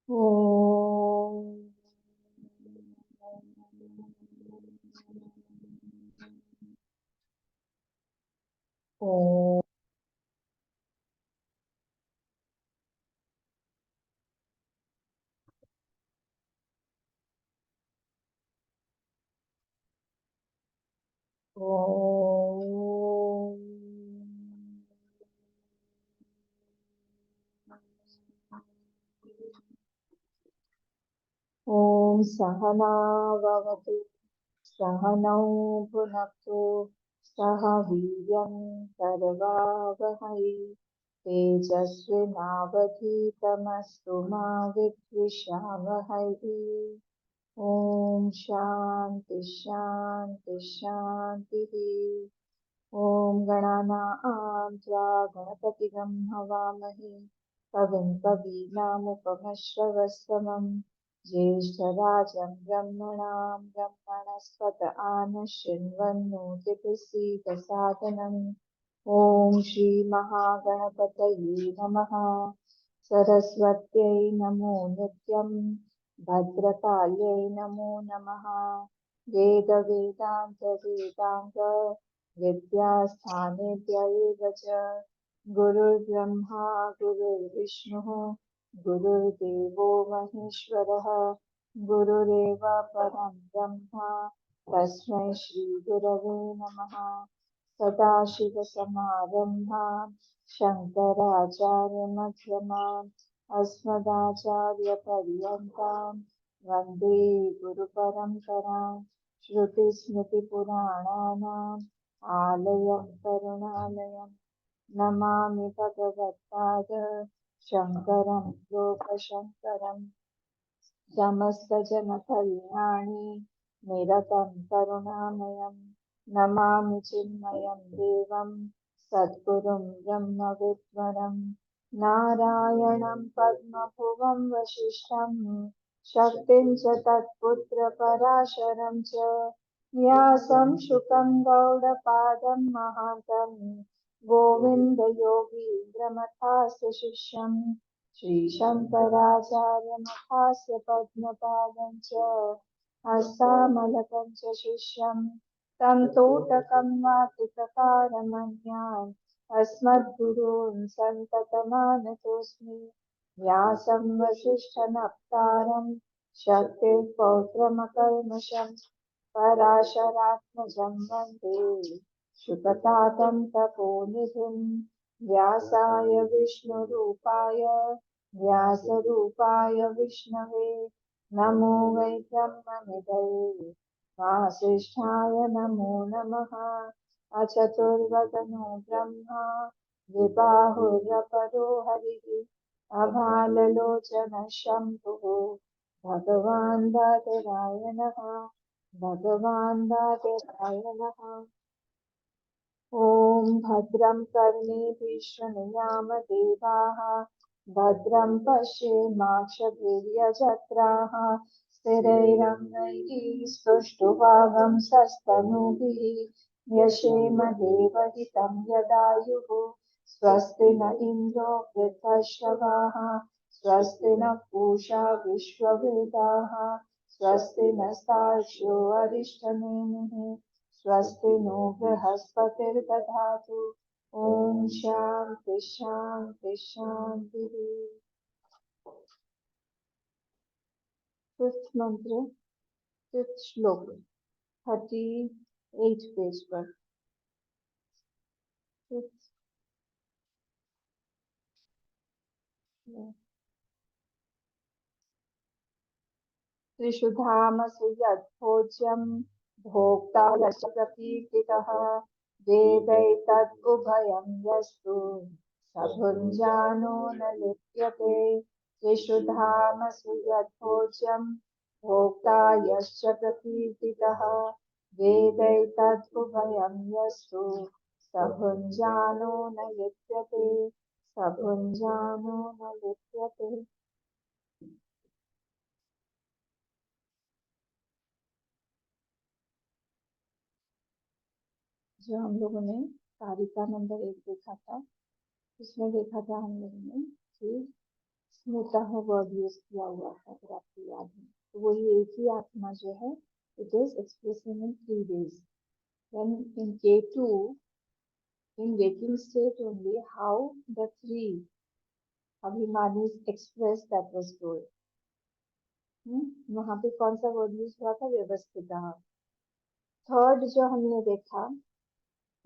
ओम ओम ओम ओम सहना भवतु सहनौ भुनक्तु सह वीर्यं करवावहै तेजस्विनावधीतमस्तु मा विद्विषावहै। ओम शांति शांति शांति। ओम गणानां त्वा गणपतिगं हवामहे कविं कवीनामुपमश्रवस्तमं ज्येष्ठराजं ब्रह्मणां ब्रह्मणस्पत आनशृण्वन्नोतिभिः ॐ श्रीमहागणपतये नमः। सरस्वत्यै नमो नित्यं भद्रकाल्यै नमो नमः। वेदान्त विद्यास्थानेभ्य एव च गुरुर्ब्रह्मा गुरुर्विष्णुः गुरुर्देवो महेश्वरः गुरुरेव परं ब्रह्म तस्मै श्रीगुरवे नमः। सदाशिवसमारम्भां शङ्कराचार्यमध्यमाम् अस्मदाचार्यपर्यन्तां वन्दे गुरुपरम्पराम्। श्रुतिस्मृतिपुराणानाम् आलयं करुणालयं नमामि भगवत्पाद शङ्करं लोकशङ्करम्। समस्तजनकल्याणे निरतं करुणामयं नमामि चिन्मयं देवं सद्गुरुं ब्रह्मविद्वरं नारायणं पद्मभुवं वसिष्ठं शक्तिं च तत्पुत्रपराशरं च व्यासं शुकं गौडपादं महान्तं गोविन्दयोगीन्द्रमथास्य शिष्यम् श्रीशङ्कराचार्यमहास्य पद्मपादं च हस्तामलकं च शिष्यं तं तोटकं वातिककारमन्यान् अस्मद्गुरून् सन्ततमानतोऽस्मि। व्यासं वसिष्ठनप्तारं शक्तिः पौत्रमकल्मषम् पराशरात्मजं वन्दे शुकतातं तपोनिधिं। व्यासाय विष्णुरूपाय व्यासरूपाय विष्णवे नमो वै ब्रह्मनिधये वासिष्ठाय नमो नमः। अचतुर्वदनो ब्रह्मा द्विबाहुरपरो हरिः अभाललोचनः शम्भुः भगवान् बादरायणः भगवान् बादरायणः। ॐ भद्रं कर्णेभिः शृणुयाम देवाः भद्रं पश्येमाक्षभिर्यजत्राः स्थिरैरङ्गैः स्तुष्टुवागंसस्तनूभिः यशेम देवहितं यदायुः। स्वस्ति न इन्द्रो वृद्धश्रवाः स्वस्ति न पूषा विश्ववेदाः स्वस्ति नस्तार्क्ष्यो अरिष्टनेमिः स्वस्ति नो बृहस्पतिर्दधातु। ॐ शान्ति शान्ति शान्तिः। फिफ्थ मंत्र, फिफ्थ श्लोक, 38 पेज पर। त्रिषु धामसु यद्भोज्यं भोक्ता यश्च प्रकीर्तितः वेदैतदुभयं यस्तु स भुञ्जानो न लिप्यते। त्रिषु धामसु यद्भोज्यं भोक्ता यश्च प्रकीर्तितः वेदैतदुभयं यस्तु स भुञ्जानो न लिप्यते। स भुञ्जानो न लिप्यते। जो हम लोगों ने कारिका नंबर 1 देखा था, उसमें देखा था हम लोगों ने कि होता है वर्ड यूज किया हुआ है, अगर आपको याद है तो वही एक ही आत्मा जो है, it is expressing in 3 ways. Then in K2, in waking state only, how the three Abhimanis express that was told. वहां पे कौन सा वर्ड यूज हुआ था? व्यवस्थित. थर्ड जो हमने देखा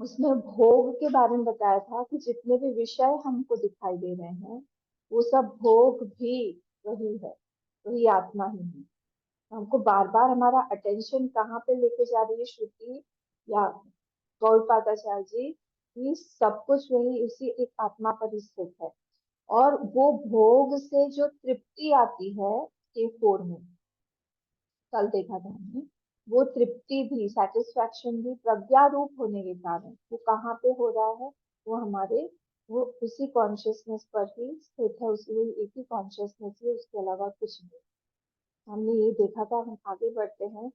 उसमें भोग के बारे में बताया था कि जितने भी विषय हमको दिखाई दे रहे हैं वो सब भोग भी वही है, वही आत्मा ही है. हमको बार बार हमारा अटेंशन कहाँ पे लेके जा रही है श्रुति या गौड़पादाचार्य जी, कि सब कुछ वही उसी एक आत्मा पर स्थित है. और वो भोग से जो तृप्ति आती है K4 में, कल देखा था हमने, वो तृप्ति भी, सेटिस्फैक्शन भी प्रज्ञा रूप होने के कारण वो कहाँ पे हो रहा है? वो हमारे, वो उसी कॉन्शियसनेस पर ही स्थित है, उसी एक ही कॉन्शियसनेस है, उसके अलावा कुछ नहीं. हमने ये देखा था. हम आगे बढ़ते हैं,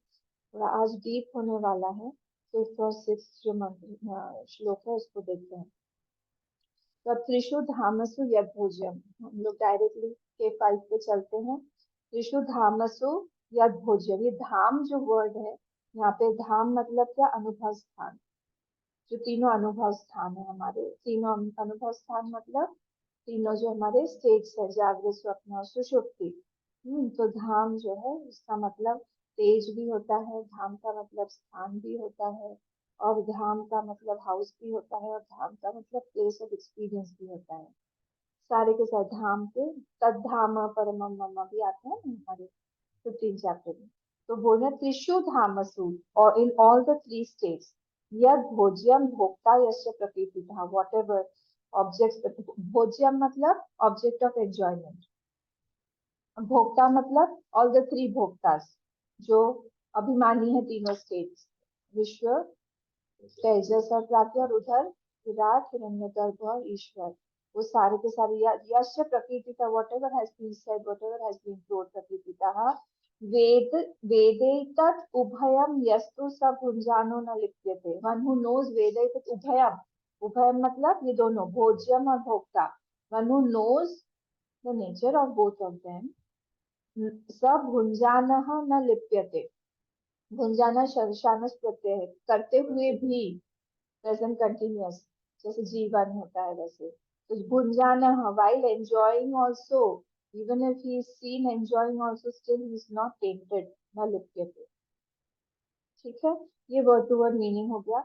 थोड़ा आज डीप होने वाला है. फिफ्थ और सिक्स जो मंत्र श्लोक है उसको देखते हैं. तो अब त्रिशु धामसु यद्भोज्यम, हम लोग डायरेक्टली K5 पे चलते हैं. त्रिशु धामसु यद्भोज्यम, ये धाम जो वर्ड है यहाँ पे, धाम मतलब क्या? अनुभव स्थान. जो तीनों अनुभव स्थान है हमारे, तीनों अनुभव स्थान मतलब तीनों जो हमारे स्टेट्स है, जागृत, स्वप्न और सुषुप्ति. तो धाम जो है उसका मतलब तेज भी होता है, धाम का मतलब स्थान भी होता है, और धाम का मतलब हाउस भी होता है, और धाम का मतलब प्लेस ऑफ एक्सपीरियंस भी होता है. सारे के साथ धाम के तद्धाम परमम मम भी आता है ना हमारे 15 चैप्टर में. तो बोलना त्रिशु धामसु, और इन ऑल द 3 states, यद भोज्यम भोक्ता यस्य प्रकृतितः, वॉट एवर ऑब्जेक्ट. भोज्यम मतलब ऑब्जेक्ट ऑफ एंजॉयमेंट, भोक्ता मतलब ऑल द 3 भोक्तास जो अभिमानी है तीनों स्टेट्स, विश्व, तेजस और प्राज्ञा, और उधर विराट, हिरण्यगर्भ और ईश्वर. वो सारे के सारे यश प्रकृति का, whatever has been said, whatever has been told प्रकृति का, वेद वेदैतत् उभयम यस्तु स भुंजानो न लिप्यते. वन हु नोज वेदैतत् उभयम, उभयम मतलब ये दोनों भोज्यम और भोक्ता. One who knows the nature of both of them, स भुंजानः न लिप्यते. भुंजाना शर्शानस प्रत्यय है, करते हुए भी, प्रेजेंट कंटिन्यूअस, जैसे जीवन होता है वैसे. तो भुंजाना, while enjoying also, even if he is seen enjoying also, still he is not tainted, न लिप्यते. ठीक है, ये वर्ड टू वर्ड मीनिंग हो गया.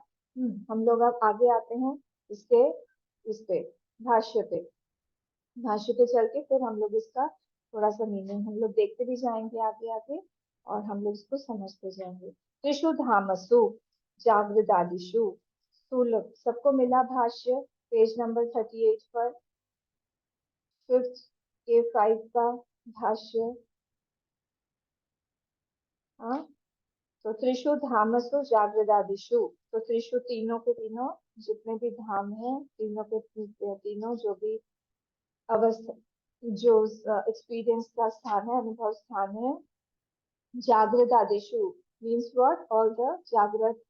हम लोग अब आगे आते हैं इसके, इस पे भाष्य पे. भाष्य पे चल के फिर हम लोग इसका थोड़ा सा मीनिंग हम लोग देखते भी जाएंगे आगे आगे, और हम लोग इसको समझते जाएंगे. त्रिशु धामसु जागृदादिशु, स्थूल, सबको मिला भाष्य पेज नंबर 38 पर, फिफ्थ K5 का भाष्य. हाँ, तो त्रिशु धामसु जागृदादिशु, तो त्रिशु तीनों के तीनों जितने भी धाम है, तीनों के तीनों जो भी अवस्था, जो एक्सपीरियंस का स्थान है, अनुभव स्थान है. जागृत आदिशु मीन्स व्हाट? ऑल द जागृत,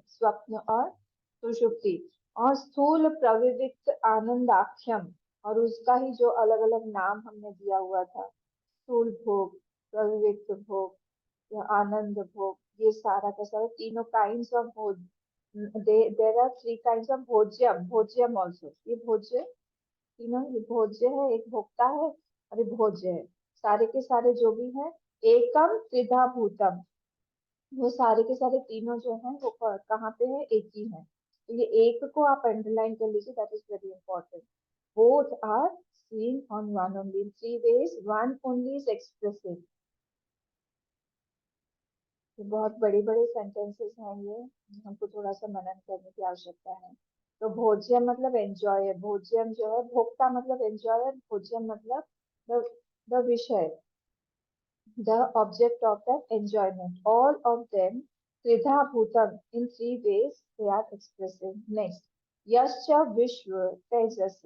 स्वप्न और सुषुप्ति. और स्थूल प्रविविक्त आनंदाख्यम, और उसका ही जो अलग अलग नाम हमने दिया हुआ था, स्थूल भोग, प्रविविक्त भोग, या आनंद भोग, ये सारा का सारा तीनों काइंड्स ऑफ भोग. देयर आर 3 kinds ऑफ भोज्यम, भोज्यम ऑल्सो. ये भोज्य तीनों, ये भोज्य है, एक भोक्ता है और ये भोज्य है. सारे के सारे जो भी है, एकम त्रिधा भूतम, वो सारे के सारे तीनों जो हैं वो कहाँ पे है? एक ही है. तो ये एक को आप अंडरलाइन कर लीजिए, that is very important. Both are seen on one only, in 3 ways, one only is expressing. ये बहुत बड़े बड़े सेंटेंसेस हैं, ये हमको थोड़ा सा मनन करने की आवश्यकता है. तो भोज्यम मतलब एंजॉय, भोज्यम जो है, भोक्ता मतलब एंजॉयर, भोज्यम मतलब द विषय, the object of that enjoyment. All of them, Tridha Bhutam, in 3 ways they are expressing. Next, Yascha Vishwa Tejas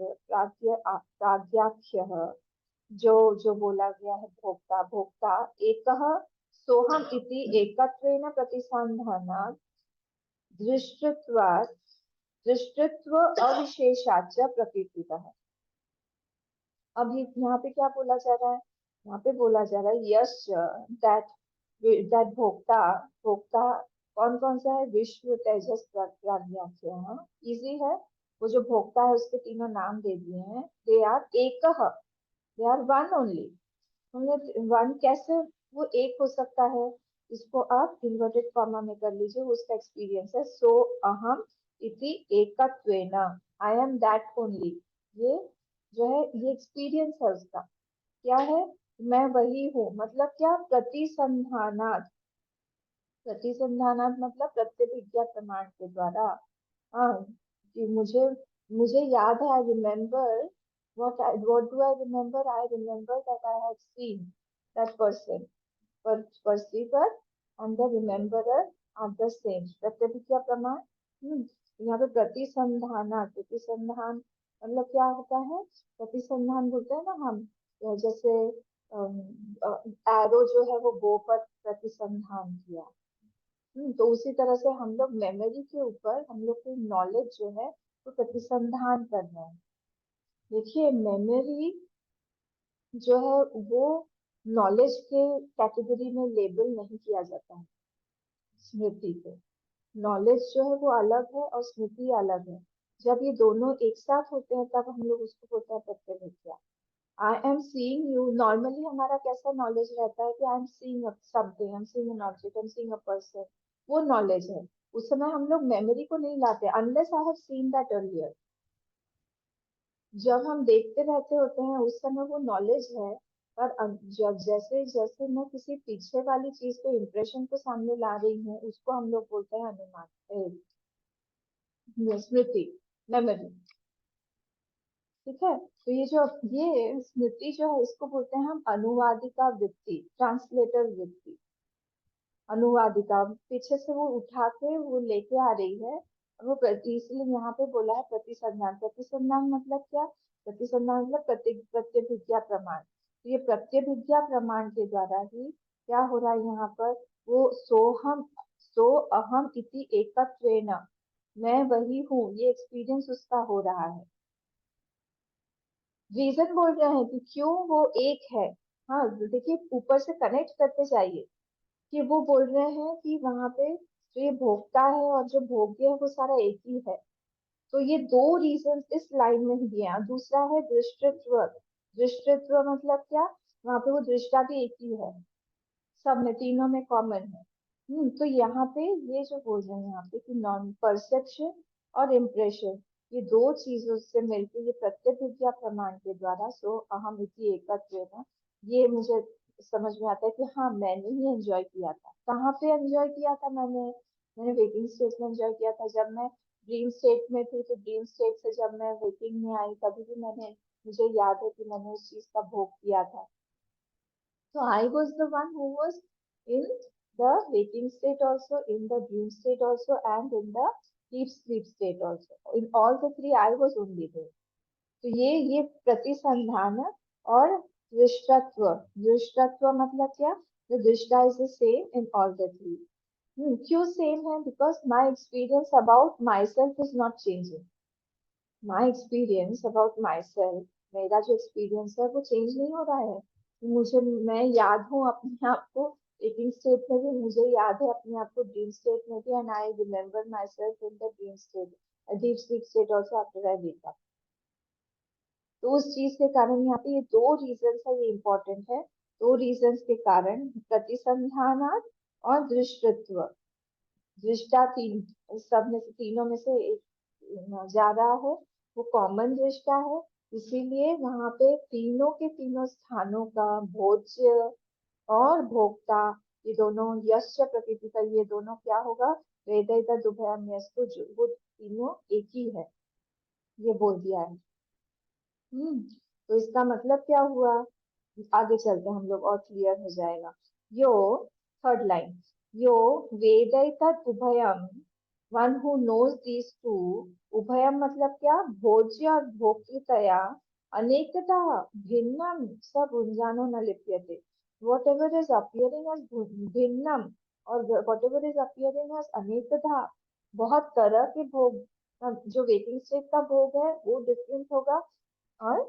Pragyakhyah, जो बोला गया है भोक्ता, भोक्ता एकः सोहम इति एकत्वेन प्रतिसंधानात् दृष्टत्वात्, दृष्टत्व अविशेषाच्च प्रकृतितः. अब ये यहाँ पे क्या बोला जा रहा है, यहाँ पे बोला जा रहा है यश दैट दैट भोक्ता, भोक्ता कौन कौन सा है, विश्व तेजस प्राज्ञाख्य, हाँ इजी है। वो जो भोक्ता है उसके तीनों नाम दे दिए हैं, दे आर एक, दे आर वन ओनली। हमने वन कैसे वो एक हो सकता है, इसको आप इन्वर्टेड कॉमा में कर लीजिए, उसका एक्सपीरियंस है। सो अहम इति एकत्वेन, आई एम दैट ओनली, ये जो है ये एक्सपीरियंस है उसका। क्या है, मैं वही हूँ, मतलब क्या, प्रतिसंधानात, प्रतिसंधानात मतलब प्रत्यभिज्ञा प्रमाण के द्वारा। हाँ, कि मुझे मुझे याद है, I remember what do I remember? I remember that I had seen that person. Perceiver and the rememberer are the same. प्रत्यभिज्ञा प्रमाण। यहाँ पे प्रतिसंधान, प्रतिसंधान मतलब क्या होता है, प्रतिसंधान बोलते हैं ना हम, जैसे एरो जो है वो बो पर प्रतिसंधान किया। तो उसी तरह से हम लोग मेमोरी के ऊपर हम लोग की नॉलेज जो है वो प्रतिसंधान कर रहे हैं। देखिए मेमोरी जो है वो नॉलेज के कैटेगरी में लेबल नहीं किया जाता है स्मृति को। नॉलेज जो है वो अलग है और स्मृति अलग है। जब ये दोनों एक साथ होते हैं तब हम लोग उसको बोलते हैं प्रत्यभिज्ञा। I am seeing you, normally हमारा कैसा नॉलेज रहता है कि I am seeing something, I am seeing an object, I am seeing a person, वो नॉलेज है। उस समय हम लोग मेमोरी को नहीं लाते unless I have seen that earlier. जब हम देखते रहते होते हैं उस समय वो नॉलेज है, पर जब जैसे जैसे मैं किसी पीछे वाली चीज को इम्प्रेशन को सामने ला रही हूँ उसको हम लोग बोलते हैं अनुमान, स्मृति, मेमोरी। ठीक है, तो ये स्मृति जो है इसको बोलते हैं हम अनुवादिका वृत्ति, ट्रांसलेटर वृत्ति। अनुवादिका पीछे से वो उठा के वो लेके आ रही है, और वो इसलिए यहाँ पे बोला है प्रतिसंधान। प्रतिसंधान मतलब क्या, प्रतिसंधान मतलब प्रत्यभिज्ञा प्रमाण। तो ये प्रत्यभिज्ञा प्रमाण के द्वारा ही क्या हो रहा है यहाँ पर, वो सोहम, सो अहम इति एकत्वेन, मैं वही हूँ, ये एक्सपीरियंस उसका हो रहा है। रीजन बोल रहे हैं कि क्यों वो एक है। हाँ देखिए ऊपर से कनेक्ट करते जाइए, कि वो बोल रहे हैं कि वहां पे जो ये भोक्ता है और जो भोग्य है वो सारा एक ही है। तो ये दो रीजन इस लाइन में ही दिए हैं। दूसरा है दृष्टित्व, दृष्टित्व मतलब क्या, वहां पे वो दृष्टा भी एक ही है, सब में तीनों में कॉमन है। तो यहाँ पे ये जो बोल रहे हैं यहाँ पे कि नॉन परसेप्शन और इम्प्रेशन, ये दो चीजों से मिलकर ये प्रत्यभिज्ञा प्रमाण के द्वारा सो अहम इति एकत्व है। ये मुझे समझ में आता है कि हाँ मैंने ही एंजॉय किया था। कहाँ पे एंजॉय किया था मैंने, मैंने वेकिंग स्टेट में एंजॉय किया था। जब मैं ड्रीम स्टेट में थी तो ड्रीम स्टेट से जब मैं वेकिंग में आई तभी भी मैंने, मुझे याद है कि मैंने उस चीज का भोग किया था। So I was the one who was in the waking state also, in the dream state also, and in the deep sleep state also. In all the three, I was only there. तो ये प्रतिसंधान और दृष्टत्व, दृष्टत्व मतलब क्या, the दृष्टा is the same in all the three. क्यों same है, because my experience about myself is not changing. My experience about my self, मेरा जो एक्सपीरियंस है वो चेंज नहीं हो रहा है। मुझे, मैं याद हूँ अपने आप को वेकिंग स्टेट में भी, मुझे याद है अपने आप को ड्रीम स्टेट में भी, and I remember my self in the dream state, deep sleep state also after I wake up. तो उस चीज के कारण यहाँ पे ये दो रीजन है, ये इंपॉर्टेंट है। दो रीजन के कारण प्रतिसंधानात और दृष्टित्व, दृष्टा तीन, सब में से तीनों में से एक जा रहा है, वो कॉमन दृष्टा है। इसीलिए वहां पे तीनों के तीनों स्थानों का भोज्य और भोक्ता, ये दोनों यश प्रकृति का, ये दोनों क्या होगा, वेदित दुभयम यस्तु, वो तीनों एक ही है, ये बोल दिया है। तो इसका मतलब क्या हुआ, आगे चलते हैं हम लोग और क्लियर हो जाएगा। यो, थर्ड लाइन, यो वेदैत उभयम, one who knows these two, उभयम मतलब क्या, भोज्य और भोक्तृतया अनेकता भिन्नम स भुंजानो न लिप्यते। whatever is appearing as भिन्नम और whatever is appearing as अनेकता, बहुत तरह के भोग, जो वेटिंग स्टेट का भोग है वो डिफरेंट होगा, और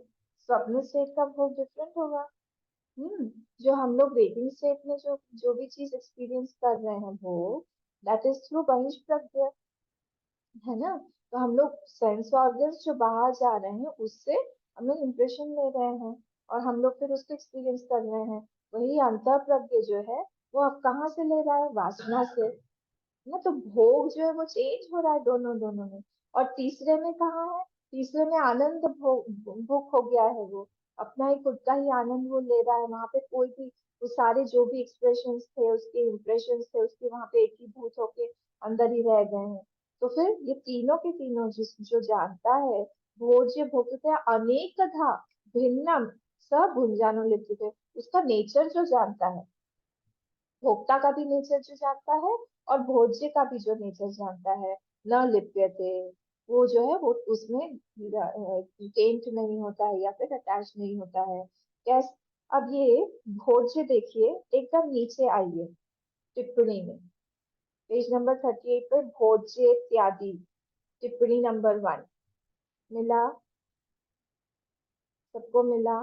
स्वप्न स्टेट का भोग डिफरेंट होगा। जो हम लोग वेटिंग स्टेट में जो जो भी चीज एक्सपीरियंस कर रहे हैं भोग, दैट इज थ्रू बहिष्प्रज्ञा, है ना। तो हम लोग सेंस ऑर्गन्स जो बाहर जा रहे हैं उससे हम लोग इम्प्रेशन ले रहे हैं, और हम लोग फिर उसको एक्सपीरियंस कर रहे हैं। वही अंतः प्रज्ञा जो है वो अब कहाँ से ले रहा है, वासना से ना। तो भोग जो है वो चेंज हो रहा है दोनों दोनों में। और तीसरे में कहाँ है, तीसरे में आनंद भोग भोग हो गया है। वो अपना ही खुद का ही आनंद वो ले रहा है, वहां पे कोई भी वो सारे जो भी एक्सप्रेशंस थे उसके इम्प्रेशंस थे उसके वहां पे एक ही भूत होके अंदर ही रह गए हैं। तो फिर ये तीनों के तीनों जिस जो जानता है, भोज्य भोक्तृ अनेकधा भिन्नम स भुंजानो लिप्यते, उसका नेचर जो जानता है, भोक्ता का भी नेचर जो जानता है और भोज्य का भी जो नेचर जानता है, न लिप्यते, वो जो है वो उसमें टेंट नहीं होता है या फिर अटैच नहीं होता है। कैस अब ये भोज्य देखिए, एकदम नीचे आइए टिप्पणी में, पेज नंबर 38 पे भोज्य इत्यादि, टिप्पणी नंबर 1 मिला, सबको मिला।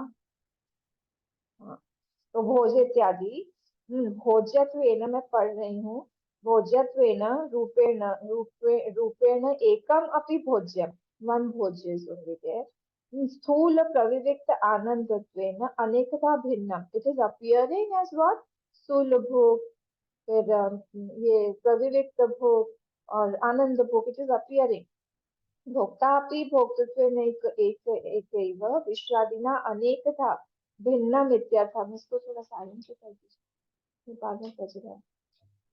हाँ, तो भोज्य इत्यादि, भोज्यत्वेन मैं पढ़ रही हूँ, भोज्यत्वेन रूपेण रूपेण एकम अपि भोज्यम, वन भोज्य इज ओनली देयर। स्थूल प्रविविक्त आनंदत्वेन अनेकथा भिन्नम, it is appearing as what, स्थूल भोग, फिर ये प्रविविक्त भोग और आनंद भोग, इट इज अपीयरिंग। भोक्तापि भोक्तृत्वेनैक एक एकैव विश्वादिना अनेकथा भिन्नम इत्यर्थः। इसको थोड़ा साइलेंट कर दीजिए, बाद में बज रहा है।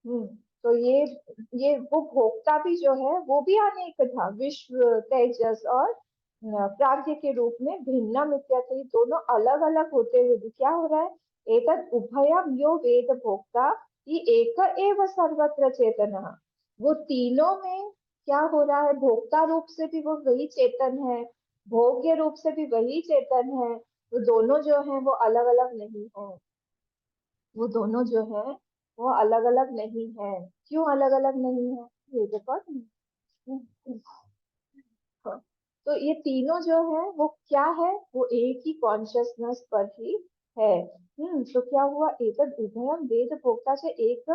हम्म तो ये वो भोक्ता भी जो है वो भी अनेक था, विश्व, तेजस और प्राज्ञ के रूप में भिन्नम इत्यर्थ। ये दोनों अलग अलग होते हुए भी क्या हो रहा है, एतत् उभयम यो वेद भोक्ता, ये एक एव सर्वत्र चेतन, वो तीनों में क्या हो रहा है, भोक्ता रूप से भी वो वही चेतन है, भोग्य रूप से भी वही चेतन है। वो दोनों जो है वो अलग अलग नहीं है, वो दोनों जो है वो अलग अलग नहीं है। क्यों अलग अलग नहीं है, ये देखो। हाँ, तो ये तीनों जो है वो क्या है, वो एक ही कॉन्शियसनेस पर ही है। तो क्या हुआ, एतद उभयम वेद भोक्ता से एक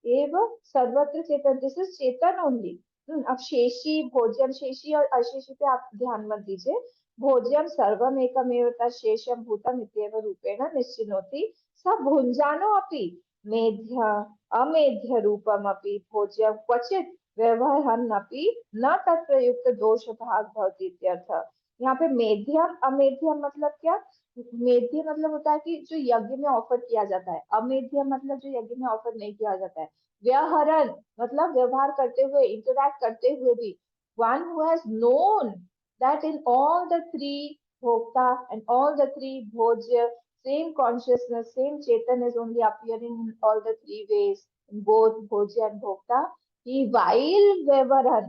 एव सर्वत्र चेतन, दिस इज चेतन ओनली। अब शेषी भोज्यम, शेषी और अशेषी पे आप ध्यान मत दीजिए। भोज्यम सर्वम एकमेव शेषम भूतम इत्येव रूपेण निश्चिनोति स भुंजानो अपि मेध्य अमेध्य रूपम अपि भोज्यम क्वचित व्यवहरन्नपि न तत्प्रयुक्त दोष भाग भवति इत्यर्थ। यहाँ पे मेध्यम अमेध्यम मतलब क्या, मेध्य मतलब होता है कि जो यज्ञ में ऑफर किया जाता है, अमेध्यम मतलब जो यज्ञ में ऑफर नहीं किया जाता है। व्यवहरण मतलब व्यवहार करते हुए, इंटरैक्ट करते हुए भी, one who has known that in all the three bhokta and all the three bhojya, same consciousness, same chetan is only appearing in all the three ways, in both bhojya and bhokta, कि while व्यवहारन,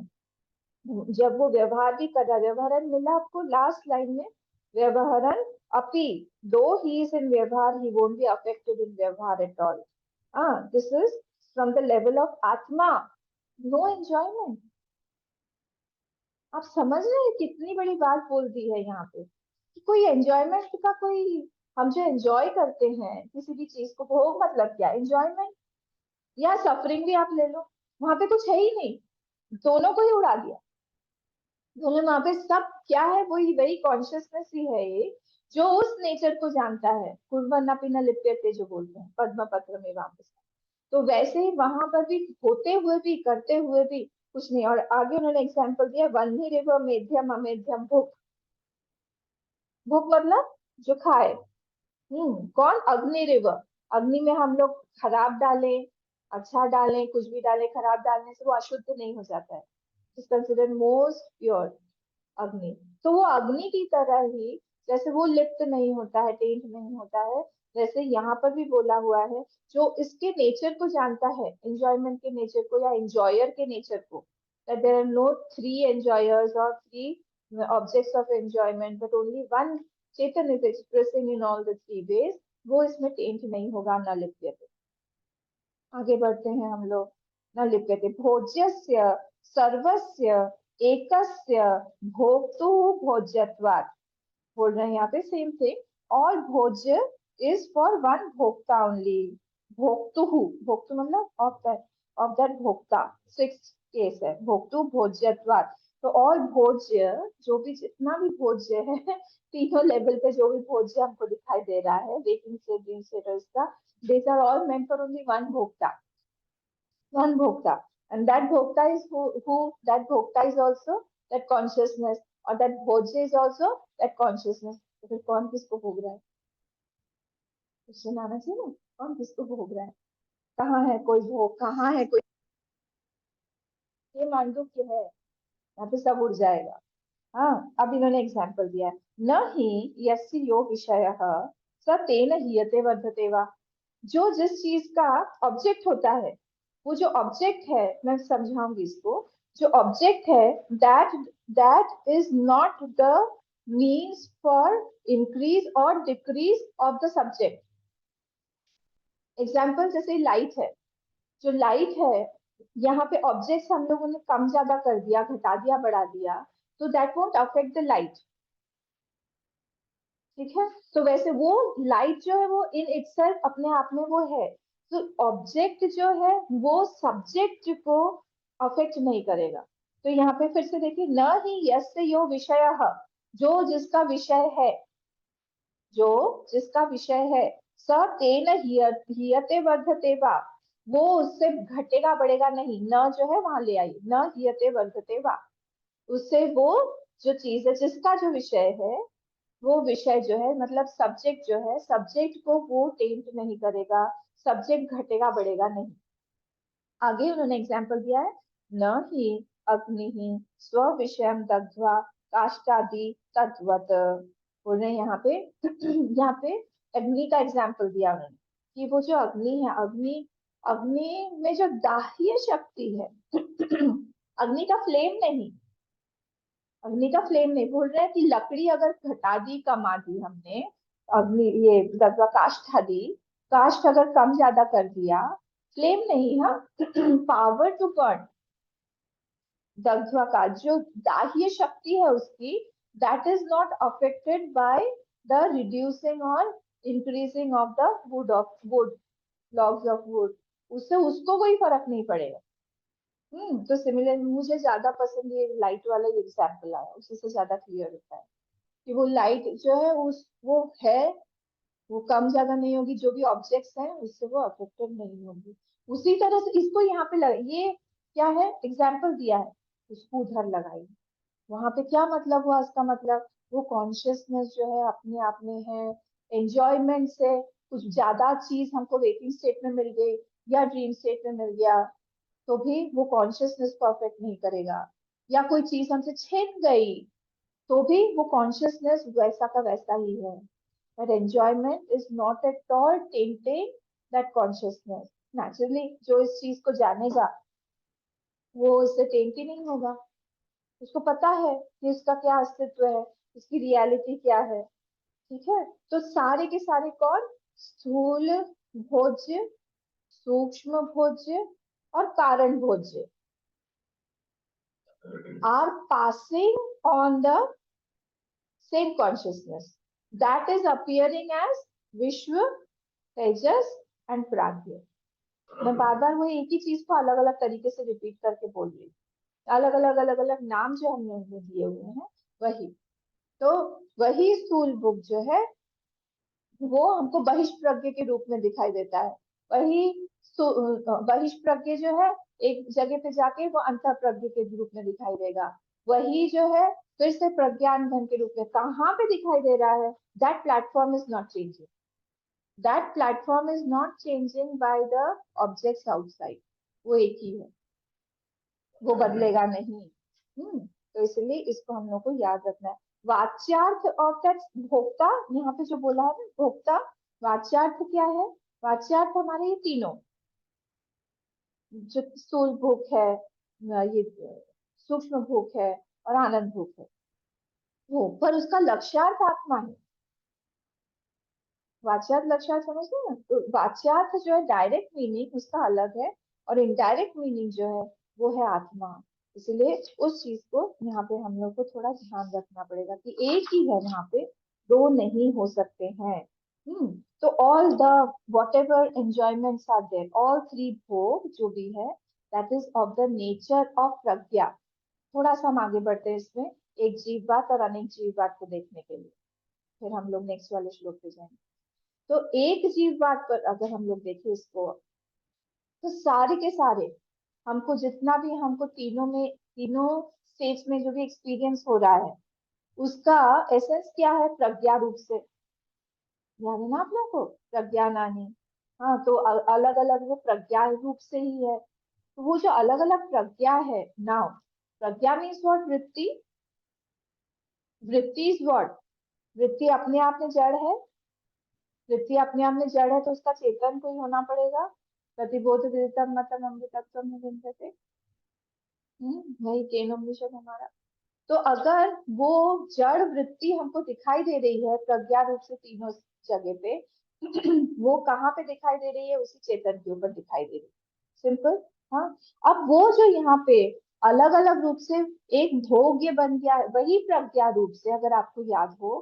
जब वो व्यवहार भी कर रहा है, व्यवहारन मिला आपको लास्ट लाइन में, व्यवहारन अपि, दो ही इज इन व्यवहार, he won't be affected in व्यवहार at all. This is from the level of आत्मा, नो एंजॉयमेंट। आप समझ रहे हैं कितनी बड़ी बात बोल दी है यहाँ पे, कि कोई एंजॉयमेंट का कोई, हम जो एंजॉय करते हैं किसी भी चीज को, भोग मतलब क्या, एंजॉयमेंट या सफरिंग भी आप ले लो, वहां पे कुछ है ही नहीं, दोनों को ही उड़ा दिया। बोले वहां पे सब क्या है, वही वही कॉन्शियसनेस ही है ये, जो उस नेचर को जानता है, कुर्वन्ना पिना लिप्यते जो बोलते हैं पद्म पत्र में वापस। तो वैसे ही वहां पर भी होते हुए भी, करते हुए भी कुछ नहीं। और आगे उन्होंने एग्जाम्पल दिया, वन्नी रेव मेध्यम अमेध्यम भुक, भुक मतलब जो खाए। कौन, अग्नि रेव, अग्नि में हम लोग खराब डालें, अच्छा डालें, कुछ भी डालें, खराब डालने से वो अशुद्ध नहीं हो जाता है, इज कंसिडर्ड मोस्ट प्योर, अग्नि। तो वो अग्नि की तरह ही, जैसे वो लिप्त नहीं होता है, टेंट नहीं होता है, वैसे यहाँ पर भी बोला हुआ है, जो इसके नेचर को जानता है, एंजॉयमेंट के नेचर को या एंजॉयर के नेचर को, that there are no three enjoyers or three objects of enjoyment but only one Chetan is expressing in all the three ways, वो इसमें टेंट नहीं होगा, न लिप्यते। आगे बढ़ते हैं हम लोग, न लिप्यते भोज्यस्य सर्वस्य एकस्य भोक्तु भोज्यत्वात्। बोल रहे हैं यहाँ पे सेम थिंग। और भोज्य इज फॉर वन भोक्ता ओनली। भोक्तु, भोक्तु मतलब ऑफ दैट भोक्ता, सिक्स केस है भोक्तु भोज्यत्वात्। तो और भोज्य, जो भी जितना भी भोज्य है तीनों लेवल पे जो भी भोज्य हमको दिखाई दे रहा है, वेकिंग स्टेट, ड्रीम स्टेट और इसका, these are all meant for only one bhokta, one bhokta. And that bhokta is who that bhokta is also that consciousness, और that bhojya is also that consciousness. तो फिर कौन किसको भोग रहा है? क्वेश्चन आना चाहिए ना, कौन किसको भोग रहा है? कहाँ है कोई भोग, कहाँ है कोई? ये मांडुक्य है, यहाँ पे सब उड़ जाएगा। हाँ, अब इन्होंने एग्जाम्पल दिया है, न ही यस्य यो विषयः स तेन हीयते वर्धते वा। जो जिस चीज का ऑब्जेक्ट होता है, वो जो ऑब्जेक्ट है, मैं समझाऊंगी इसको। जो ऑब्जेक्ट है, that that is not the means for increase or decrease of the subject. Example जैसे लाइट है, जो लाइट है, यहाँ पे ऑब्जेक्ट्स हम लोगों ने कम ज्यादा कर दिया, घटा दिया, बढ़ा दिया, तो that won't affect the light. ठीक है, तो वैसे वो लाइट जो है वो इन इटसेल्फ अपने आप में वो है। तो ऑब्जेक्ट जो है वो सब्जेक्ट को अफेक्ट नहीं करेगा। तो यहाँ पे फिर से देखिए, न ही यस्य यो विषय, जो जिसका विषय है, जो जिसका विषय है, स तेन हीयते वर्धते वा, वो उससे घटेगा बढ़ेगा नहीं। न जो है वहां ले आई, न हीयते वर्धते वा, उससे वो जो चीज है, जिसका जो विषय है, वो विषय जो है मतलब सब्जेक्ट जो है, सब्जेक्ट को वो टेंट नहीं करेगा, सब्जेक्ट घटेगा बढ़ेगा नहीं। आगे उन्होंने एग्जाम्पल दिया है, न ही अग्नि ही स्व विषयम दग्ध्वा काष्ठादि तद्वत्। बोल रहे हैं यहाँ पे यहाँ पे अग्नि का एग्जाम्पल दिया उन्होंने, कि वो जो अग्नि है, अग्नि अग्नि में जो दाह्य शक्ति है अग्नि का फ्लेम नहीं, अग्नि का फ्लेम नहीं। बोल रहे हैं कि लकड़ी अगर घटा दी, कमा दी हमने, अग्नि ये दग्वा काष्ठ आदि, काष्ठ अगर कम ज्यादा कर दिया, फ्लेम नहीं, हाँ पावर टू बर्न, दग्ध्वा का जो दाह्य शक्ति है उसकी, that is not affected by the reducing और increasing of the wood logs of wood, उससे उसको कोई फर्क नहीं पड़ेगा। तो सिमिलर मुझे ज्यादा पसंद ये लाइट वाला एग्जाम्पल आया, उसी से ज्यादा क्लियर होता है कि वो लाइट जो है उस वो है, वो कम ज्यादा नहीं होगी, जो भी ऑब्जेक्ट्स हैं उससे वो अफेक्टेड नहीं होगी। उसी तरह से इसको यहाँ पे ये क्या है, एग्जाम्पल दिया है, उसको उधर लगाई। वहां पे क्या मतलब हुआ इसका मतलब, वो कॉन्शियसनेस जो है अपने आप में है, एंजॉयमेंट से कुछ ज्यादा चीज हमको वेकिंग स्टेट में मिल गई या ड्रीम स्टेट में मिल गया, तो भी वो कॉन्शियसनेस को अफेक्ट नहीं करेगा। या कोई चीज हमसे छिन गई, तो भी वो कॉन्शियसनेस वैसा का वैसा ही है। But enjoyment is not at all tainting that consciousness. Naturally, जो इस चीज को जानेगा वो इससे टेंट ही नहीं होगा, उसको पता है कि उसका क्या अस्तित्व है, उसकी रियलिटी क्या है। ठीक है, तो सारे के सारे कौन, स्थूल भोज्य, सूक्ष्म भोज्य और कारण भोज्य, are passing on the same consciousness that is appearing as Vishwa, Tejas and प्राज्ञ। मैं बार बार वो एक ही चीज को अलग अलग तरीके से रिपीट करके बोल रही हूँ, अलग अलग नाम जो हमने उन्हें दिए हुए हैं वही। तो वही स्थूल बुक जो है वो हमको बहिष्प्रज्ञ के रूप में दिखाई देता है, वही बहिष्प्रज्ञ जो है एक जगह पे जाके वो अंतःप्रज्ञ के रूप में दिखाई देगा, वही जो है फिर से प्रज्ञान धन के रूप में कहाँ पे दिखाई दे रहा है। That platform is not changing, that platform is not changing by the objects outside, वो एक ही है, वो बदलेगा नहीं। तो इसलिए इसको हम लोग को याद रखना है। वाच्यार्थ ऑफ दैट भोक्ता, यहाँ पे जो बोला है ना भोक्ता, वाच्यार्थ क्या है, वाच्यार्थ हमारे ये तीनों, जो स्थूल भूख है, ये सूक्ष्म भूख है और आनंद भूख है, वो पर उसका लक्ष्यार्थ आत्मा है। वाच्यार्थ लक्ष्यार्थ समझते हैं ना, तो वाच्यार्थ जो है डायरेक्ट मीनिंग उसका अलग है, और इनडायरेक्ट मीनिंग जो है वो है आत्मा। इसलिए उस चीज को यहाँ पे हम लोग को थोड़ा ध्यान रखना पड़ेगा कि एक ही है वहां पे, दो नहीं हो सकते हैं। तो all the whatever enjoyments are there, all three भोग जो भी है, that is of the nature of प्रज्ञा। थोड़ा सा हम आगे बढ़ते हैं इसमें, एक जीववाद और अनेक जीववाद को देखने के लिए, फिर हम लोग नेक्स्ट वाले श्लोक पे जाएंगे। तो एक जीववाद पर अगर हम लोग देखें इसको, तो सारे के सारे हमको जितना भी हमको तीनों स्टेज में जो भी एक्सपीरियंस हो रहा है, उसका एसेंस क्या है? प्रज्ञा रूप से। याद है ना आप लोगों को, प्रज्ञा नानी। हाँ, तो अलग अलग वो प्रज्ञा रूप से ही है। तो वो जो अलग अलग प्रज्ञा है, नाउ प्रज्ञा मीन्स व्हाट? वृत्ति। वृत्ति इज व्हाट? वृत्ति अपने आप में जड़ है। वृत्ति अपने आप में जड़ है तो उसका चेतन कोई होना पड़ेगा। प्रतिबोध विदितम मतम अमृतत्वम विद्यते। वही केनोपनिषद हमारा। तो अगर वो जड़ वृत्ति हमको दिखाई दे रही है प्रज्ञा रूप से तीनों जगह पे, वो कहाँ पे दिखाई दे रही है? उसी चेतन के ऊपर दिखाई दे रही है। सिंपल। हाँ, अब वो जो यहाँ पे अलग अलग रूप से एक भोग्य बन गया है, वही प्रज्ञा रूप से, अगर आपको याद हो,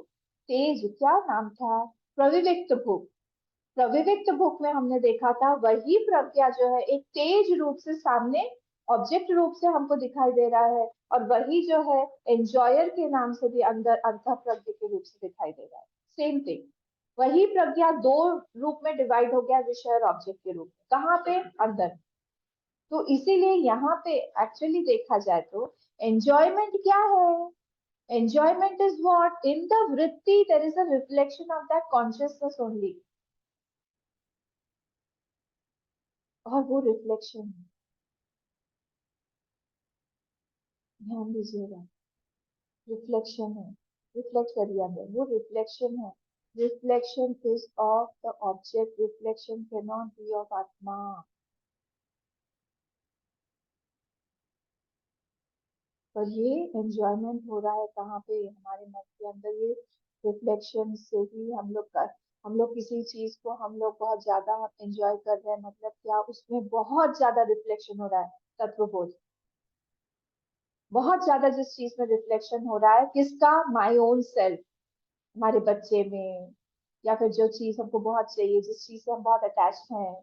तेज क्या नाम था? प्रविविक्त भोग। प्रविविक्त भोग में हमने देखा था वही प्रज्ञा जो है एक तेज रूप से सामने ऑब्जेक्ट रूप से हमको दिखाई दे रहा है, और वही जो है एंजॉयर के नाम से भी अंदर अंतः प्रज्ञा के रूप से दिखाई दे रहा है। सेम थिंग, वही प्रज्ञा दो रूप में डिवाइड हो गया, विषय और ऑब्जेक्ट के रूप में। कहाँ पे? अंदर। तो इसीलिए यहाँ पे एक्चुअली देखा जाए तो एंजॉयमेंट क्या है? Enjoyment is what? In the वृत्ति there is a reflection of that consciousness only. और वो रिफ्लेक्शन, ध्यान दीजिएगा, रिफ्लेक्शन है। रिफ्लेक्ट करिए अंदर, वो रिफ्लेक्शन है। Reflection is of the object, reflection can not be of आत्मा। पर ये एंजॉयमेंट हो रहा है कहाँ पे? हमारे मन के अंदर। ये रिफ्लेक्शन से ही हम लोग किसी चीज को हम लोग बहुत ज्यादा एंजॉय कर रहे हैं, मतलब क्या? उसमें बहुत ज्यादा रिफ्लेक्शन हो रहा है, तत्वबोध। बहुत ज्यादा जिस चीज में रिफ्लेक्शन हो रहा है, किसका? My own self. हमारे बच्चे में, या फिर जो चीज हमको बहुत चाहिए, जिस चीज से हम बहुत अटैच हैं।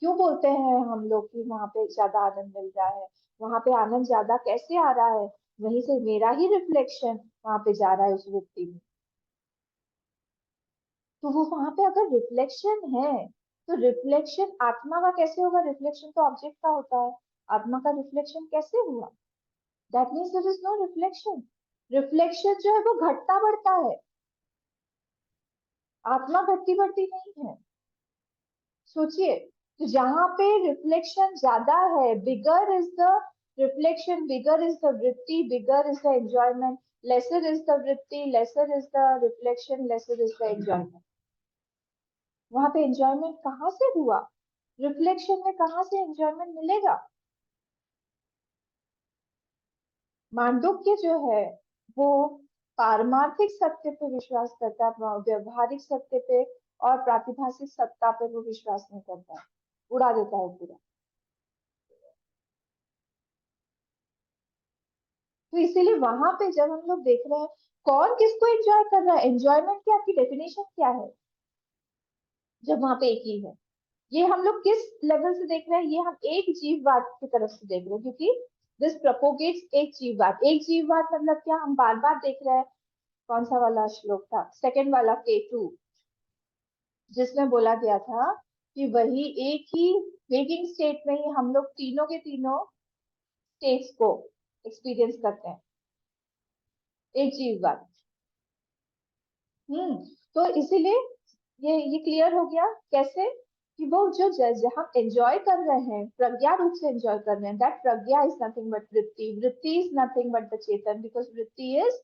क्यों बोलते हैं हम लोग कि वहां पे ज्यादा आनंद मिल रहा है? वहां पे आनंद ज्यादा कैसे आ रहा है? वहीं से मेरा ही रिफ्लेक्शन वहां पे जा रहा है उस व्यक्ति में। तो वो वहां पे अगर रिफ्लेक्शन है, तो रिफ्लेक्शन आत्मा का कैसे होगा? रिफ्लेक्शन तो ऑब्जेक्ट का होता है, आत्मा का रिफ्लेक्शन कैसे हुआ? That means there is no reflection. Reflection जो है वो घटता बढ़ता है, आत्मा घटती बढ़ती नहीं है। सोचिए, तो जहां पे रिफ्लेक्शन ज्यादा है, bigger is the reflection, bigger is the वृत्ति, bigger is the enjoyment, lesser is the वृत्ति, lesser is the reflection, lesser is the enjoyment. वहां पे एंजॉयमेंट कहाँ से हुआ? रिफ्लेक्शन में कहाँ से एंजॉयमेंट मिलेगा? मांडुक्य जो है वो पारमार्थिक सत्य पे विश्वास करता है, व्यवहारिक सत्य पे और प्रातिभाषिक सत्ता पे वो विश्वास नहीं करता है, उड़ा देता है पूरा। तो इसीलिए वहां पे जब हम लोग देख रहे हैं कौन किसको एंजॉय कर रहा है, एंजॉयमेंट की आपकी डेफिनेशन क्या है? जब वहां पे एक ही है, ये हम लोग किस लेवल से देख रहे हैं? ये हम एक जीववाद की तरफ से देख रहे हैं, क्योंकि दिस प्रोपोगेट्स एक जीववाद। एक जीववाद मतलब क्या? हम बार बार देख रहे हैं। कौन सा वाला श्लोक था? सेकंड वाला, K2, जिसमें बोला गया था कि वही एक ही वेकिंग स्टेट में ही हम लोग तीनों के तीनों स्टेट्स को एक्सपीरियंस करते हैं। एक जीववाद। तो इसीलिए ये क्लियर हो गया कैसे? कि वो जो हम एंजॉय कर रहे हैं, प्रज्ञा रूप से एंजॉय कर रहे हैं, that Pragya is nothing but वृत्ति, वृत्ति is nothing but the Chetan, because वृत्ति इज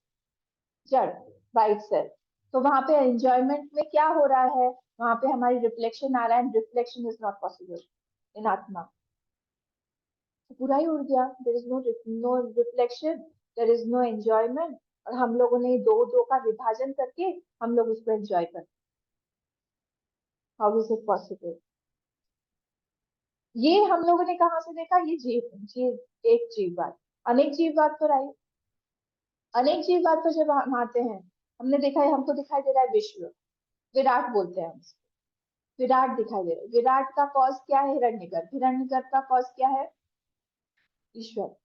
जड़ बाय इटसेल्फ। तो वहां पे एंजॉयमेंट में क्या हो रहा है? वहां पे हमारी रिफ्लेक्शन आ रहा है, reflection is not possible in आत्मा। तो पूरा ही उड़ गया, there is no reflection, there is no enjoyment. और हम लोगों ने दो दो का विभाजन करके हम लोग उसको एंजॉय करते। How is it possible? ये हम लोगों ने कहाँ से देखा? ये जीव एक जीववाद। अनेक जीववाद पर आई। अनेक जीववाद पर जब हम आते हैं, हमने देखा है, हमको दिखाई दे रहा है विश्व, विराट बोलते हैं हम उसको। विराट दिखाई दे रहा है। विराट का कॉज क्या है? हिरण्यगर्भ। हिरण्यगर्भ का कॉज क्या है? ईश्वर।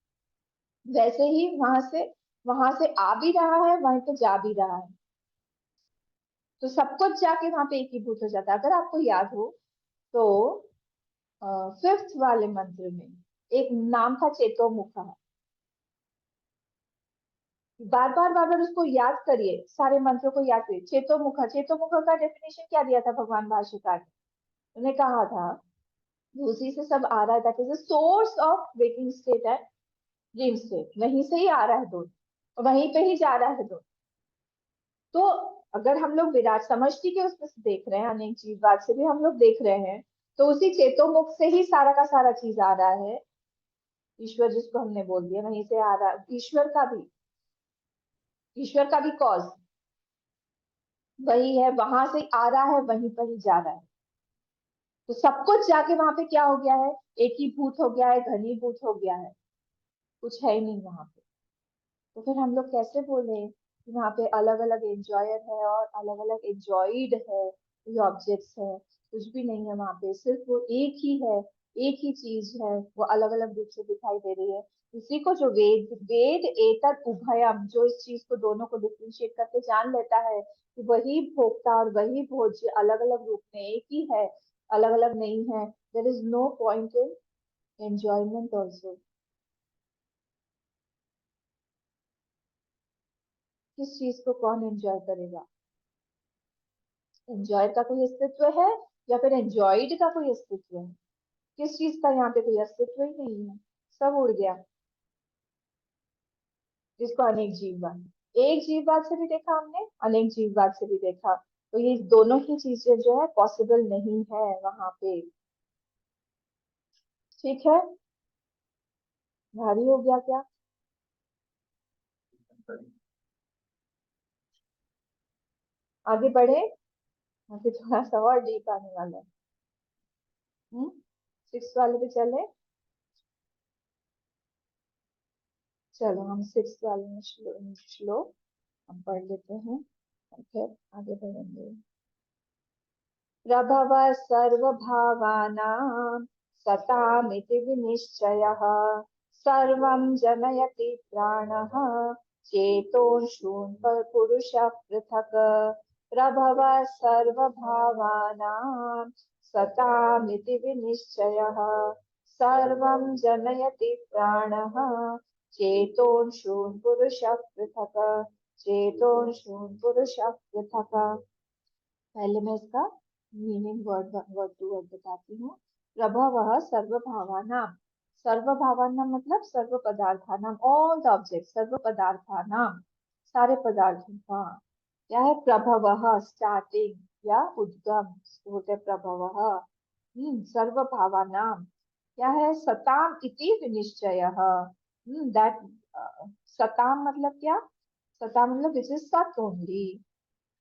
वैसे ही वहां से आ भी रहा है, वहीं पे जा भी रहा है, तो सब कुछ जाके वहां पे एकीभूत हो जाता है। अगर आपको याद हो तो फिफ्थ वाले मंत्र में एक नाम था चेतोमुखा। बार बार उसको याद करिए, सारे मंत्रों को याद करिए। चेतोमुखा, चेतोमुखा का डेफिनेशन क्या दिया था भगवान भाष्यकार ने? उन्होंने कहा था उसी से सब आ रहा है, that is the source of waking state and dream state, वहीं से ही आ रहा है दोनों, वहीं पे ही जा रहा है दोनों। तो अगर हम लोग विराट समष्टि के उसमें से देख रहे हैं, अनेक जीववाद से भी हम लोग देख रहे हैं, तो उसी चेतोमुख से ही सारा का सारा चीज आ रहा है। ईश्वर जिसको हमने बोल दिया, वहीं से आ रहा है। ईश्वर का भी कॉज वही है, वहां से आ रहा है, वहीं पर ही जा रहा है। तो सब कुछ जाके वहां पे क्या हो गया है? एकीभूत हो गया है, घनीभूत हो गया है, कुछ है ही नहीं वहां पे। तो फिर हम लोग कैसे बोले कि वहां पे अलग अलग एंजॉयर है और अलग अलग एंजॉयड है, ये ऑब्जेक्ट्स है? कुछ भी नहीं है वहां पे, सिर्फ वो एक ही है, एक ही चीज है, वो अलग अलग रूप से दिखाई दे रही है। इसी को जो वेद वेद एतत् उभयम, जो इस चीज को दोनों को डिफ्रेंशिएट करके जान लेता है कि वही भोक्ता और वही भोज्य अलग अलग रूप में एक ही है, अलग अलग नहीं है। There is no point in enjoyment also. किस चीज को कौन एंजॉय करेगा? एंजॉय का कोई अस्तित्व है या फिर एंजॉयड का कोई अस्तित्व है? किस चीज का यहाँ पे कोई अस्तित्व ही नहीं है, सब उड़ गया। जिसको अनेक जीववाद, एक जीववाद से भी देखा हमने, अनेक जीववाद से भी देखा, तो ये दोनों ही चीजें जो है पॉसिबल नहीं है वहां पे। ठीक है, भारी हो गया क्या? आगे बढ़े, आगे थोड़ा सा और डीप आने वाला है। सिक्स वाले पे चले। चलो हम सिक्स वाले में श्लोक हम पढ़ लेते हैं और फिर आगे बढ़ेंगे। प्रभव सर्वभावानां सतामिति विनिश्चयः, सर्वं जनयति प्राणः चेतोंशून् पुरुषः पृथक्। प्रभव सर्वभावानां सतामिति विनिश्चयः, सर्वं जनयति प्राणः चेतोंशून् पुरुषः पृथक्। चेतोंशून् पुरुषः पृथक्। पहले मैं इसका meaning word word to word बताती हूँ। प्रभवः सर्वभावानां, सर्वभावानां मतलब सर्व पदार्थानां, ऑल द ऑब्जेक्ट, सर्व पदार्थानां, सारे पदार्थों का। क्या है? प्रभवः स्टार्टिंग या उद्गम, इसको बोलते हैं प्रभवः। सर्वभावानां क्या है? सताम इति विनिश्चयः। दैट सताम मतलब क्या? सताम मतलब विच इज सत only,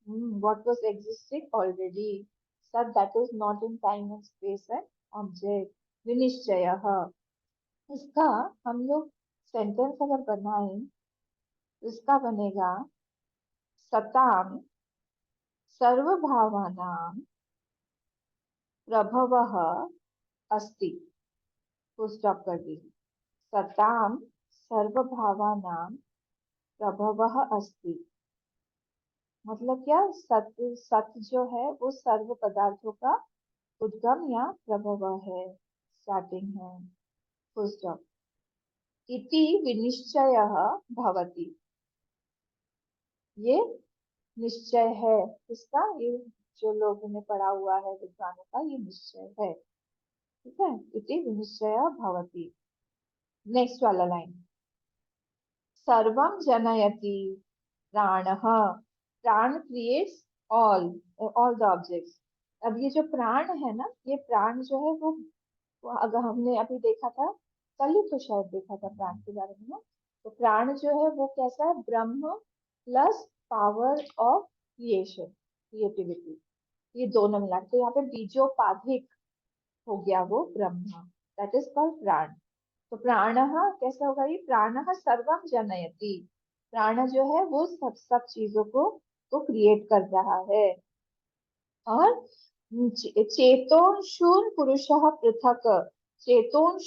what was existing already, such that is not in time and space and object। विनिश्चयः, इसका हम लोग सेंटेंस अगर बनाए तो इसका बनेगा सताम सर्वभावानां प्रभवः अस्ति। फुल स्टॉप कर दीजिए। सताम सर्वभावानां प्रभवः अस्ति मतलब क्या? सत्य, सत्य जो है वो सर्व पदार्थों का उद्गम या प्रभव है, स्टार्टिंग है। Full stop. इति विनिश्चयः भवति, ये निश्चय है इसका, ये जो लोगों ने पढ़ा हुआ है विद्वानों का ये निश्चय है। ठीक है, इति विनिश्चयः भवति। नेक्स्ट वाला लाइन, सर्वं जनयति प्राणः, प्राण creates all, all the objects. अब ये जो प्राण है ना, ये प्राण जो है वो अगर हमने अभी देखा था, कल ही तो शायद देखा था प्राण के बारे में ना। तो प्राण जो है वो कैसा है? ब्रह्म plus power of creation, creativity, ये दोनों मिला के, तो यहाँ पे बीजोपाधिक हो गया वो ब्रह्म, दैट इज कॉल्ड प्राण। तो प्राण कैसा होगा? ये प्राण सर्वम जनयति, प्राण जो है वो सब सब चीजों को को क्रिएट कर रहा है। और चेतोन पुरुषः पृथक, चेतोन,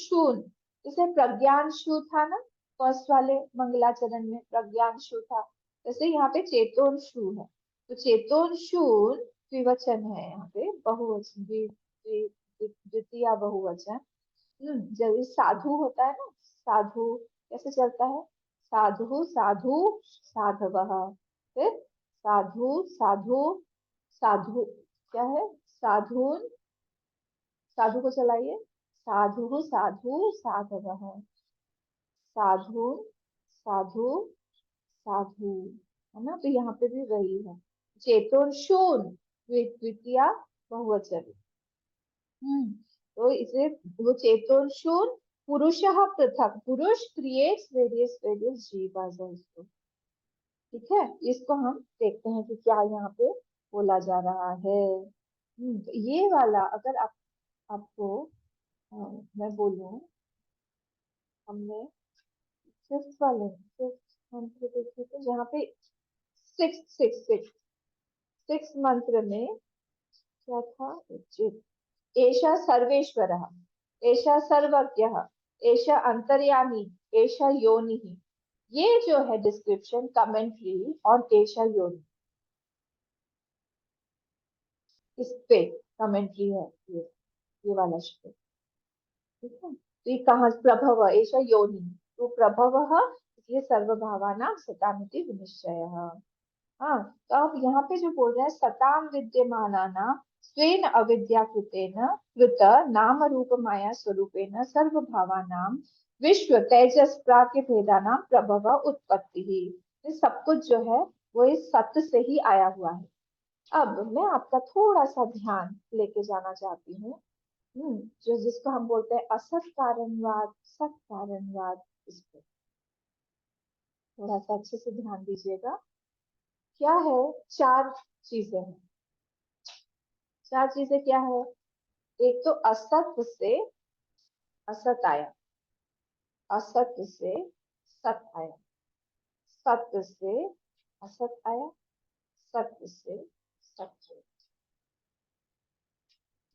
जैसे प्रज्ञानशु था ना, फर्स्ट वाले मंगलाचरण में प्रज्ञानशु था, जैसे यहाँ पे चेतोनशु है। तो चेतोनशून द्विवचन है, यहाँ पे बहुवचन, द्वितीय बहुवचन। जैसे साधु होता है ना, साधु कैसे चलता है, साधु साधु साधवः, फिर साधु साधु साधु, क्या है, साधुन, साधु को चलाइए, साधु साधु साधवः, साधु साधु साधु, है ना। तो यहाँ पे भी वही है, चेतन शून द्वितीय बहुवचन। तो इसे वो चेतन शून पुरुषः पृथक, पुरुष क्रिएट्स वेरियस वेरियस जीवास also। ठीक है, इसको हम देखते हैं कि क्या यहाँ पे बोला जा रहा है। तो ये वाला अगर आपको मैं बोलूं, हमने फिफ्थ वाले फिफ्थ मंत्र देखे थे जहाँ पे सिक्स सिक्स सिक्स सिक्स मंत्र में क्या था, एषा सर्वेश्वरः, एषा सर्वज्ञः, एषा अंतर्यामी, एषा योनिः। ये जो है डिस्क्रिप्शन कमेंट्री ऑन एषा योनि, इस पे कमेंट्री है ये वाला श्लोक। ठीक है, तो ये कहाँ प्रभव, एषा योनि, तो प्रभवः इसलिए सर्वभावानां सतामिति विनिश्चयः। हाँ, तो अब यहाँ पे जो बोल रहे हैं सताम विद्यमानानां स्वेन अविद्याकृतेन कृत नाम रूप माया स्वरूपेण सर्वभावानां विश्व तेजस प्राज्ञ भेदानां प्रभव उत्पत्ति ही। ये सब कुछ जो है वो इस सत्य से ही आया हुआ है। अब मैं आपका थोड़ा सा ध्यान लेके जाना चाहती हूँ, जो जिसको हम बोलते हैं असत कारणवाद सत कारणवाद, इस पे थोड़ा सा अच्छे से ध्यान दीजिएगा। क्या है, चार चीजें हैं, चार चीजें क्या है, एक तो असत्य से असत आया, असत्य से सत आया, सत्य से असत आया, सत्य से सत्य।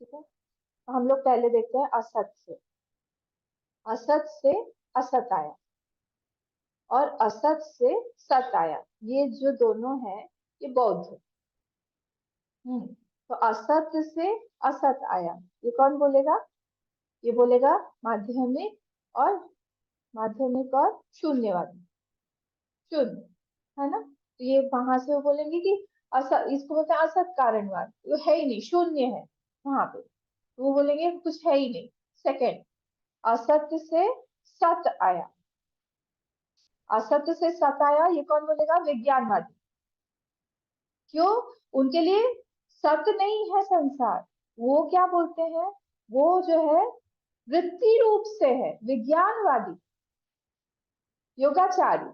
ठीक है, हम लोग पहले देखते हैं असत से, असत से असत आया और असत से सत आया, ये जो दोनों है ये बौद्ध है। तो असत्य से असत आया, ये कौन बोलेगा, ये बोलेगा माध्यमिक और शून्यवादी, शून्य, है ना। तो ये वहां से वो बोलेंगे कि असत, इसको बोलते हैं असत कारणवाद, वो है ही नहीं, शून्य है वहां पे, तो वो बोलेंगे कुछ है ही नहीं। सेकंड, असत्य से सत आया, असत्य से सत आया, ये कौन बोलेगा, विज्ञानवादी। क्यों, उनके लिए सत्य नहीं है संसार, वो क्या बोलते हैं, वो जो है वृत्ति रूप से है, विज्ञानवादी योगाचारी।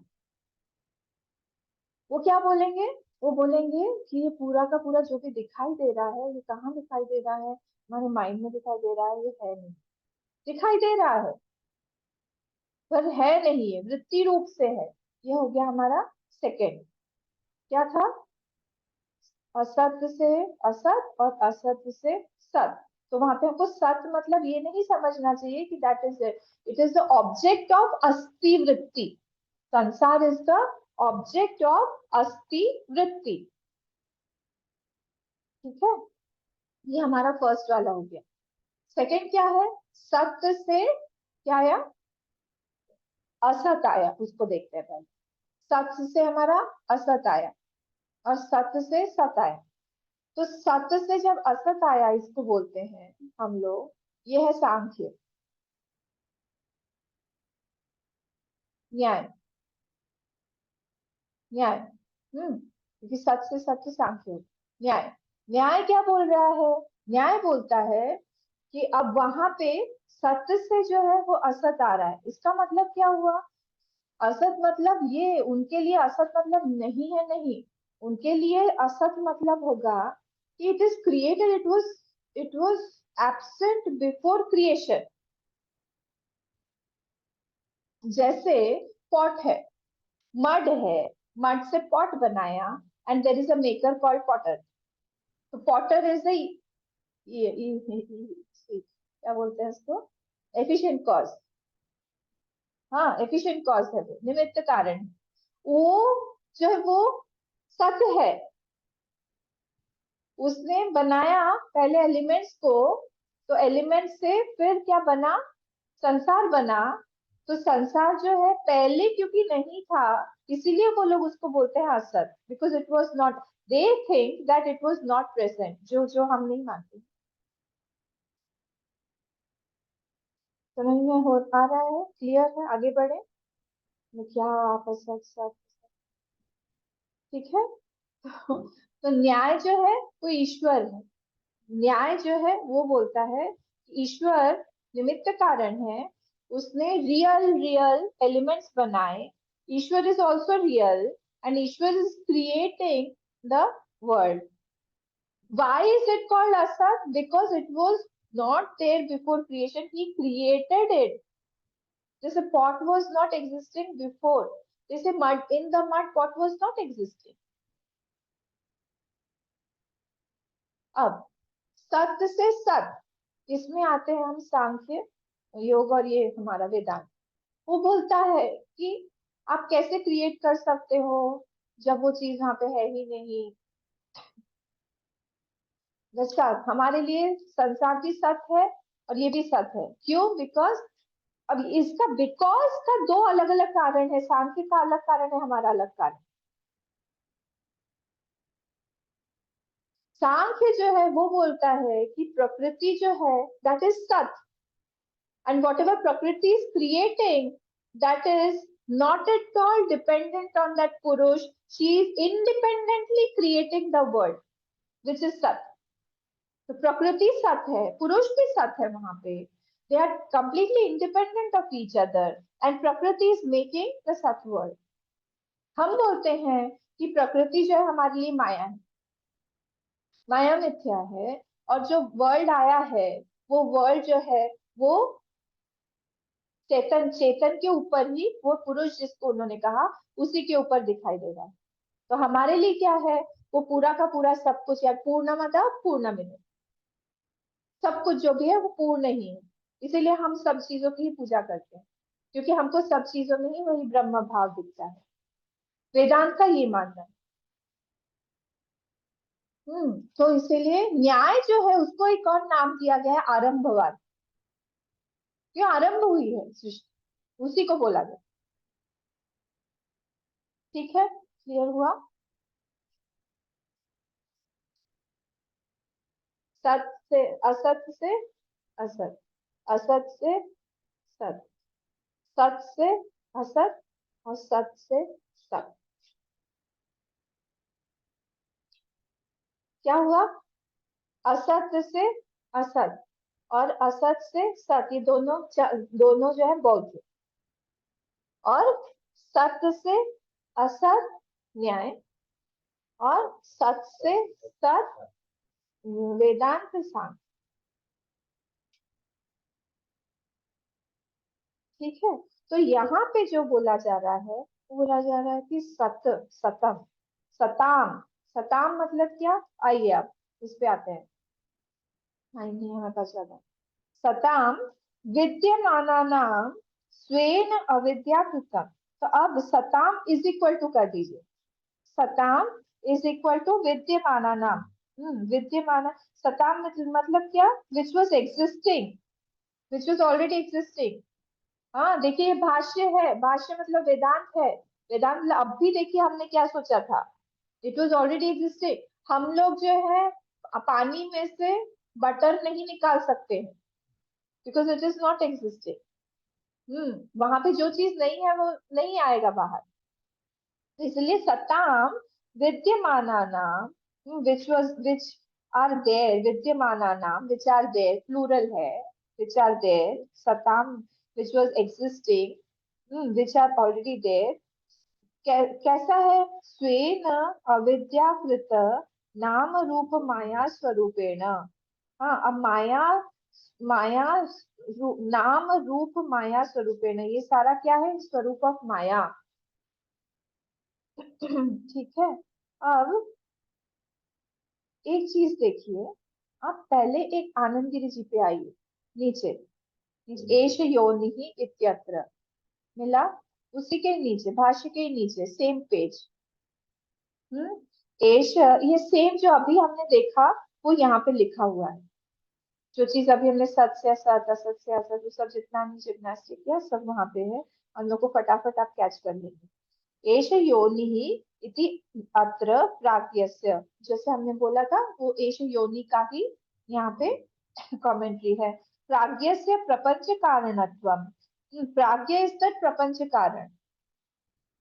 वो क्या बोलेंगे, वो बोलेंगे कि ये पूरा का पूरा जो भी दिखाई दे रहा है, ये कहाँ दिखाई दे रहा है, हमारे माइंड में दिखाई दे रहा है, ये है नहीं, दिखाई दे रहा है पर है नहीं है, वृत्ति रूप से है। ये हो गया हमारा सेकंड। क्या था, असत्य से असत और असत्य से सत। तो वहां पे हमको सत मतलब ये नहीं समझना चाहिए कि that is it is the object of अस्थि वृत्ति, संसार इज द ऑब्जेक्ट ऑफ अस्थि वृत्ति। ठीक है, ये हमारा फर्स्ट वाला हो गया। सेकंड क्या है, सत्य से क्या आया, असत आया, उसको देखते हैं पहले। सत्य से हमारा असत आया और सत्य से सत आया। तो सत्य से जब असत आया, इसको बोलते हैं हम लोग, ये है सांख्य, न्याय, न्याय। क्योंकि सत्य से सत्य सांख्य, न्याय। न्याय क्या बोल रहा है, न्याय बोलता है कि अब वहां पे सत्य से जो है वो असत आ रहा है, इसका मतलब क्या हुआ, असत मतलब ये उनके लिए असत मतलब नहीं है, नहीं, उनके लिए असत मतलब होगा कि it is created, it was absent before creation. जैसे पॉट है, मड है, मड से पॉट बनाया, and there is a maker called potter. तो potter is the क्या बोलते हैं इसको, एफिशिएंट कॉज। हाँ, एफिशिएंट कॉज है, वो निमित्त कारण है। वो जो है वो सत्य है, उसने बनाया पहले एलिमेंट्स को, तो एलिमेंट से फिर क्या बना, संसार बना। तो संसार जो है पहले क्योंकि नहीं था, इसीलिए वो लोग उसको बोलते हैं असत, because it was not, they think that it was not present, जो जो हम नहीं मानते। समझ में हो आ रहा है, क्लियर है, आगे बढ़े। क्या आप असत सत, ठीक है। तो न्याय जो है वो ईश्वर है। न्याय जो है वो बोलता है ईश्वर निमित्त कारण है, उसने रियल रियल एलिमेंट्स बनाए। Ishwar is also real and Ishwar is creating the world. Why is it called Asat? Because it was not there before creation. He created it. This pot was not existing before. This mud, in the mud pot was not existing. अब सत्य से सत, इसमें आते हैं हम सांख्य योग और ये हमारा वेदांत। वो बोलता है कि आप कैसे क्रिएट कर सकते हो जब वो चीज वहां पे है ही नहीं। सत हमारे लिए संसार भी सत्य है और ये भी सत्य है। क्यों? बिकॉज अब इसका बिकॉज का दो अलग अलग कारण है, सांख्य का अलग कारण है, हमारा अलग कारण। सांख्य जो है वो बोलता है कि प्रकृति जो है दैट इज सत्य, एंड वॉट एवर प्रकृति is creating that is not at all dependent on that purush. She is independently creating the world, which is सत्य। तो प्रकृति सत्य है, पुरुष भी सत्य है वहां पे। They are completely independent of each other and प्रकृति इज मेकिंग द सत्य वर्ल्ड। हम बोलते हैं कि प्रकृति जो है हमारे लिए माया है, माया मिथ्या है, और जो वर्ल्ड आया है वो वर्ल्ड जो है वो चेतन, चेतन के ऊपर ही, वो पुरुष जिसको उन्होंने कहा उसी के ऊपर दिखाई दे रहा है। तो हमारे लिए क्या है, वो पूरा का पूरा सब कुछ, या पूर्णमद पूर्णमिदम्, सब कुछ जो भी है वो पूर्ण ही है। इसीलिए हम सब चीजों की ही पूजा करते हैं, क्योंकि हमको सब चीजों में ही वही ब्रह्म भाव दिखता है। वेदांत का ये मानना है। तो इसीलिए न्याय जो है उसको एक और नाम दिया गया है आरंभवाद। क्यों आरंभ हुई है सृष्टि, उसी को बोला गया। ठीक है, क्लियर हुआ। सत से असत से असत, असत से सत, सत से असत, और सत से सत। क्या हुआ? असत से असत और असत से सत, ये दोनों दोनों जो है बौद्ध। और सत्य से असत न्याय, और सत से सत वेदांत सांख्य। ठीक है। तो यहाँ पे जो बोला जा रहा है वो बोला जा रहा है कि सत, सतम, सताम, सताम मतलब क्या? आइए आप इस पे आते हैं। आइए हमें पता चला सताम विद्यमानानां स्वेन अविद्याकृतम्। तो अब सताम इज इक्वल टू कर दीजिए, सताम इज इक्वल टू विद्यमानानां। विद्यमान, सताम मतलब क्या? Which was existing, which was already existing. हाँ देखिए, ये भाष्य है, भाष्य मतलब वेदांत है। वेदांत मतलब, अब भी देखिए हमने क्या सोचा था, इट वॉज ऑलरेडी एग्जिस्टिंग। हम लोग जो है पानी में से बटर नहीं निकाल सकते हैं, because it is not existing. वहां पे जो चीज नहीं है वो नहीं आएगा बाहर। तो इसलिए सताम विद्यमानानाम which was which are there, विद्यमानानाम विच आर देयर प्लूरल है, विच आर देयर, सताम which was existing which are already there. कैसा है? स्वेन अविद्याकृत नाम रूप माया स्वरूपेण। हाँ, अब माया, माया नाम रूप माया स्वरूपेण, ये सारा क्या है? स्वरूप ऑफ माया। ठीक है। अब एक चीज देखिए, आप पहले एक आनंद गिरी जी पे आइए, नीचे, एष योनिः इत्यत्र मिला, उसी के नीचे, भाष्य के नीचे, सेम पेज। एष, ये सेम जो अभी हमने देखा वो यहाँ पे लिखा हुआ है। जो चीज अभी हमने सत से असत, असत से असत, वो सब जितना हमने जिम्नास्टिक किया सब वहां पे है। हम लोग को फटाफट आप कैच कर लेंगे। एष योनिः इति अत्र प्राज्ञस्य, जैसे हमने बोला था वो एष योनि का ही यहाँ पे कमेंट्री है। प्राज्ञस्य प्रपंच कारणत्वम, प्राज्ञ इज द प्रपंच कारण,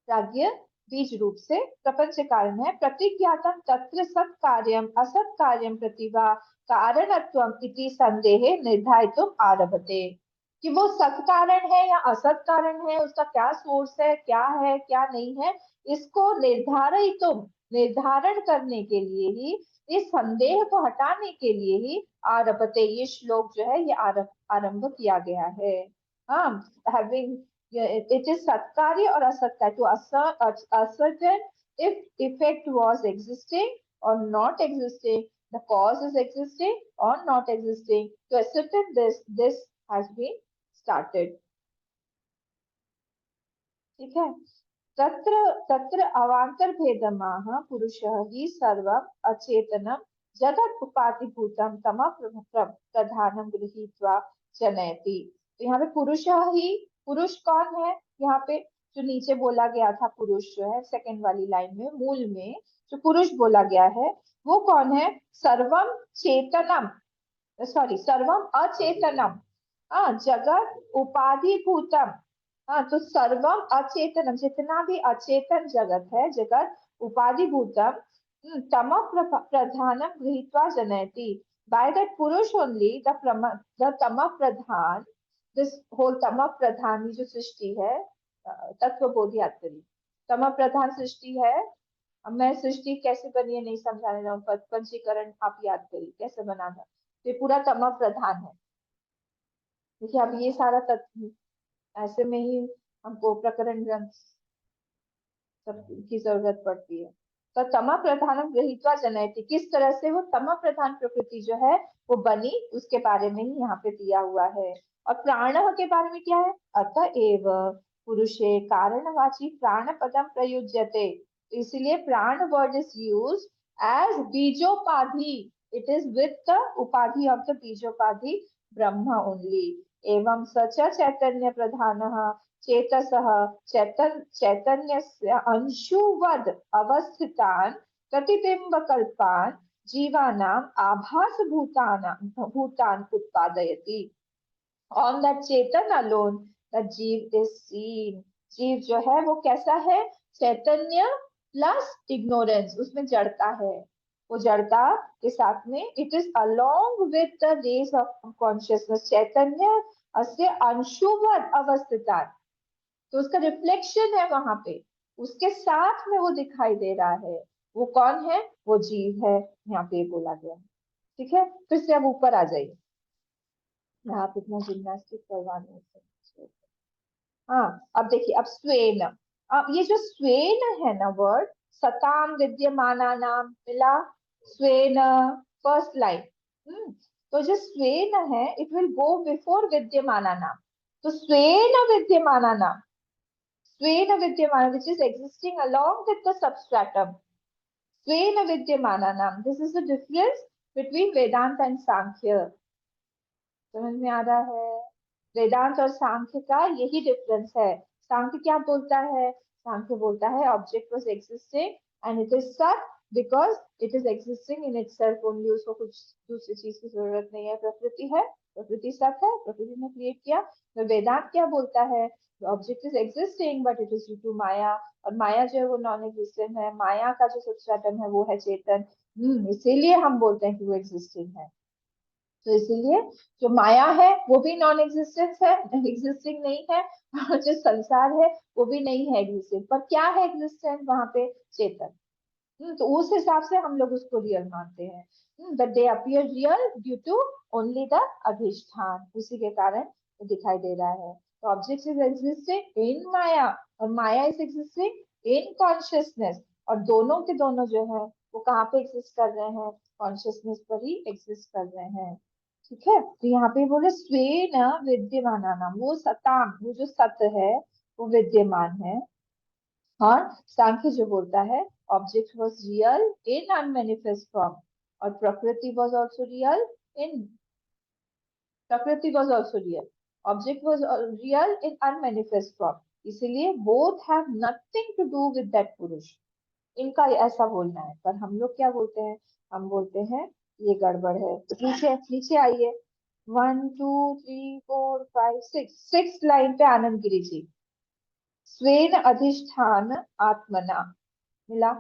प्राज्ञ बीज रूप से प्रपंच कारण है। प्रतिज्ञातम तत्र सत् कार्यम असत् कार्यम प्रतिभा कारणत्वम इति संदेह निर्धारितुम आरभते, कि वो सत कारण है या असत कारण है, उसका क्या सोर्स है क्या नहीं है, इसको निर्धारण करने के लिए ही, इस संदेह को हटाने के लिए ही आरभते, ये श्लोक जो है ये आरंभ किया गया है। हाँ, having, it is satkarya or asatkarya, to ascertain if effect was existing or not existing, the cause is existing or not existing, to ascertain this has been started। ठीक है। तत्र तत्र अवांतर भेदमाह पुरुषः हि सर्वम् अचेतनं जगत् उपाधिभूतं तमः प्रधानं गृहीत्वा जनयति। तो यहाँ पे पुरुषः ही, पुरुष कौन है यहाँ पे, जो नीचे बोला गया था पुरुष जो है सेकंड वाली लाइन में, मूल में जो पुरुष बोला गया है वो कौन है, सर्वम चेतनम, सॉरी सर्वम अचेतनम, जगत उपाधिभूतम। हाँ, तो सर्वम अचेतनम, जितना भी अचेतन जगत है, जगत उपाधिभूतम, तम प्रधानम गृहीत्वा जनयति, बाय दैट पुरुष ओनली द तम प्रधान, दिस होल तम प्रधान जो सृष्टि है, तत्वबोधि आत्मनि, तम प्रधान सृष्टि है। अब मैं सृष्टि कैसे बनी है नहीं समझाने रहा हूँ, पंचीकरण आप याद करिए कैसे बना था। ये पूरा तम प्रधान है। देखिए अब ये सारा तत्व ऐसे में ही हमको प्रकरण ग्रंथ सब की जरूरत पड़ती है। तो तम प्रधानम गृहीत्वा जनयति, किस तरह से वो तम प्रधान प्रकृति जो है वो बनी, उसके बारे में ही यहाँ पे दिया हुआ है। और प्राण के बारे में क्या है, अतएव पुरुषे कारणवाची प्राण पदम प्रयुज्यते, इसलिए प्राण वर्ड इज यूज्ड एज बीजोपाधि, इट इज विद द उपाधि ऑफ द बीजोपाधि ब्रह्म ओनली। एवं सच चैतन्य प्रधानः चेतसः चैतन्यस्य अंशुवद अवस्थितान् प्रतिबिंबकल्पान् जीवानाम् भूतान उत्पादयति। On that Chetan alone the जीव is seen। जीव जो है वो कैसा है, चैतन्य प्लस इग्नोरेंस, उसमें जड़ता है, वो जड़ता के साथ में it is along with the rays of consciousness, चैतन्य अस्य अंशुवद अवस्थिता, तो उसका रिफ्लेक्शन है वहां पे, उसके साथ में वो दिखाई दे रहा है। वो कौन है, वो जीव है, यहाँ पे बोला गया है। ठीक है, फिर से अब ऊपर आ जाइए, आप इतना जिम्नास्टिक करवाने से। हाँ, अब देखिए, अब स्वेन, अब ये जो स्वेन है ना वर्ड, सताम विद्यमाना नाम मिला, स्वेन फर्स्ट लाइन। तो जो स्वेन है इट विल गो बिफोर विद्यमाना नाम, तो स्वेन विद्यमाना नाम, स्वेन विद्यमान which is existing along with the substratum, स्वेन विद्यमाना नाम, this is the difference between Vedanta and Sankhya। समझ में आ रहा है, वेदांत और सांख्य का यही डिफरेंस है। सांख्य क्या बोलता है, सांख्य बोलता है object was existing and it is such because it is existing in itself only, उसको कुछ दूसरी चीज की जरूरत नहीं है, प्रकृति है, प्रकृति सच है, प्रकृति ने क्रिएट किया। तो वेदांत क्या बोलता है, object is existing but it is due to maya, और माया जो है वो नॉन एग्जिस्टेंट है, माया का जो सबस्ट्रेटम है वो है चेतन। इसीलिए हम बोलते हैं कि वो एग्जिस्टिंग है। तो इसीलिए जो माया है वो भी नॉन एग्जिस्टेंस है, एग्जिस्टिंग नहीं है, और जो संसार है वो भी नहीं है एग्जिस्टेंट, पर क्या है एग्जिस्टेंट वहां पे, चेतन। तो उस हिसाब से हम लोग उसको रियल मानते हैं, that they appear real due to only the अधिष्ठान, उसी के कारण वो दिखाई दे रहा है। तो ऑब्जेक्ट इज एग्जिस्टिंग इन माया और माया इज एग्जिस्टिंग इन कॉन्शियसनेस, और दोनों के दोनों जो है वो कहाँ पे एग्जिस्ट कर रहे हैं, कॉन्शियसनेस पर ही एग्जिस्ट कर रहे हैं। ठीक है, तो यहाँ पे बोले स्वेन विद्यमान नाम, वो सताम, वो जो सत है वो विद्यमान है। और सांख्य जो बोलता है object was real in unmanifest form, और Prakriti was also real in, Prakriti was also real, object was real in unmanifest form, इसीलिए both have nothing to do with that Purusha. इनका ऐसा बोलना है, पर हम लोग क्या बोलते हैं, हम बोलते हैं ये गड़बड़ है। तो नीचे नीचे आइए, 1 2 3 4 5 6, 6 लाइन पे आनंद गिरी जी, स्वेन अधिष्ठान आत्मना मिला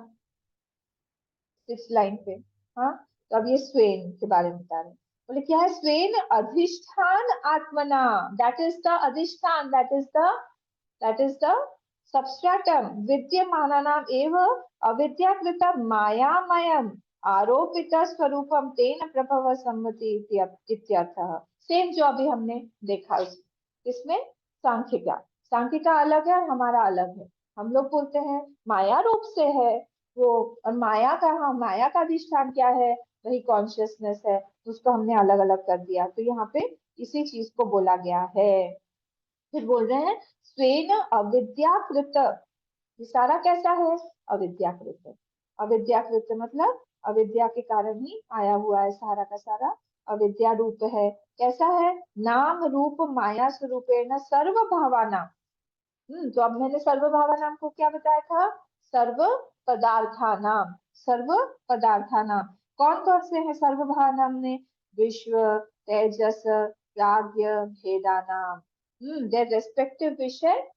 6 लाइन पे। हाँ, तो अब ये स्वेन के बारे में बता रहे हैं, बोले क्या है, स्वेन अधिष्ठान आत्मना, दैट इज द अधिष्ठान, दैट इज द सबस्ट्रेटम विद्यमानानाम एव अविद्याकृत मायामयम आरोपित स्वरूपम तेन प्रभव सम्मति इत्यर्थः। सेम जो अभी हमने देखा इसमें सांख्य का, सांख्य का अलग है और हमारा अलग है। हम लोग बोलते हैं माया रूप से है वो, और माया का, हाँ माया का अधिष्ठान क्या है, वही कॉन्शियसनेस है, उसको हमने अलग अलग कर दिया। तो यहाँ पे इसी चीज को बोला गया है। फिर बोल रहे हैं स्वेन अविद्याकृत, ये सारा कैसा है, अविद्याकृत। अविद्याकृत मतलब अविद्या के कारण ही आया हुआ है सारा का सारा, अविद्या रूप है। कैसा है, नाम रूप माया स्वरूपेण सर्व भावाना। तो अब मैंने सर्व भावानाम को क्या बताया था, सर्व पदार्थानाम, सर्व पदार्थानाम। कौन कौन से हैं सर्व भावानाम में, विश्व, तेजस, प्राज्ञ, भेदानाम, देयर रेस्पेक्टिव विषय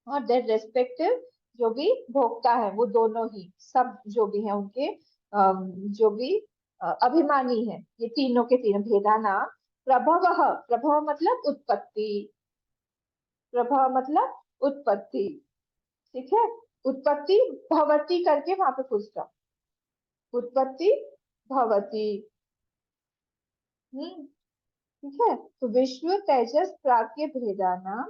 और देयर रेस्पेक्टिव जो भी भोक्ता है, वो दोनों ही सब जो भी है उनके जो भी अभिमानी है, ये तीनों के तीनों भेदानाम। प्रभव, प्रभव मतलब उत्पत्ति, प्रभव मतलब उत्पत्ति। ठीक है, उत्पत्ति भवती करके वहां पे फुल स्टॉप, उत्पत्ति भवती। ठीक है, तो विश्व तेजस प्राज्ञ भेदाना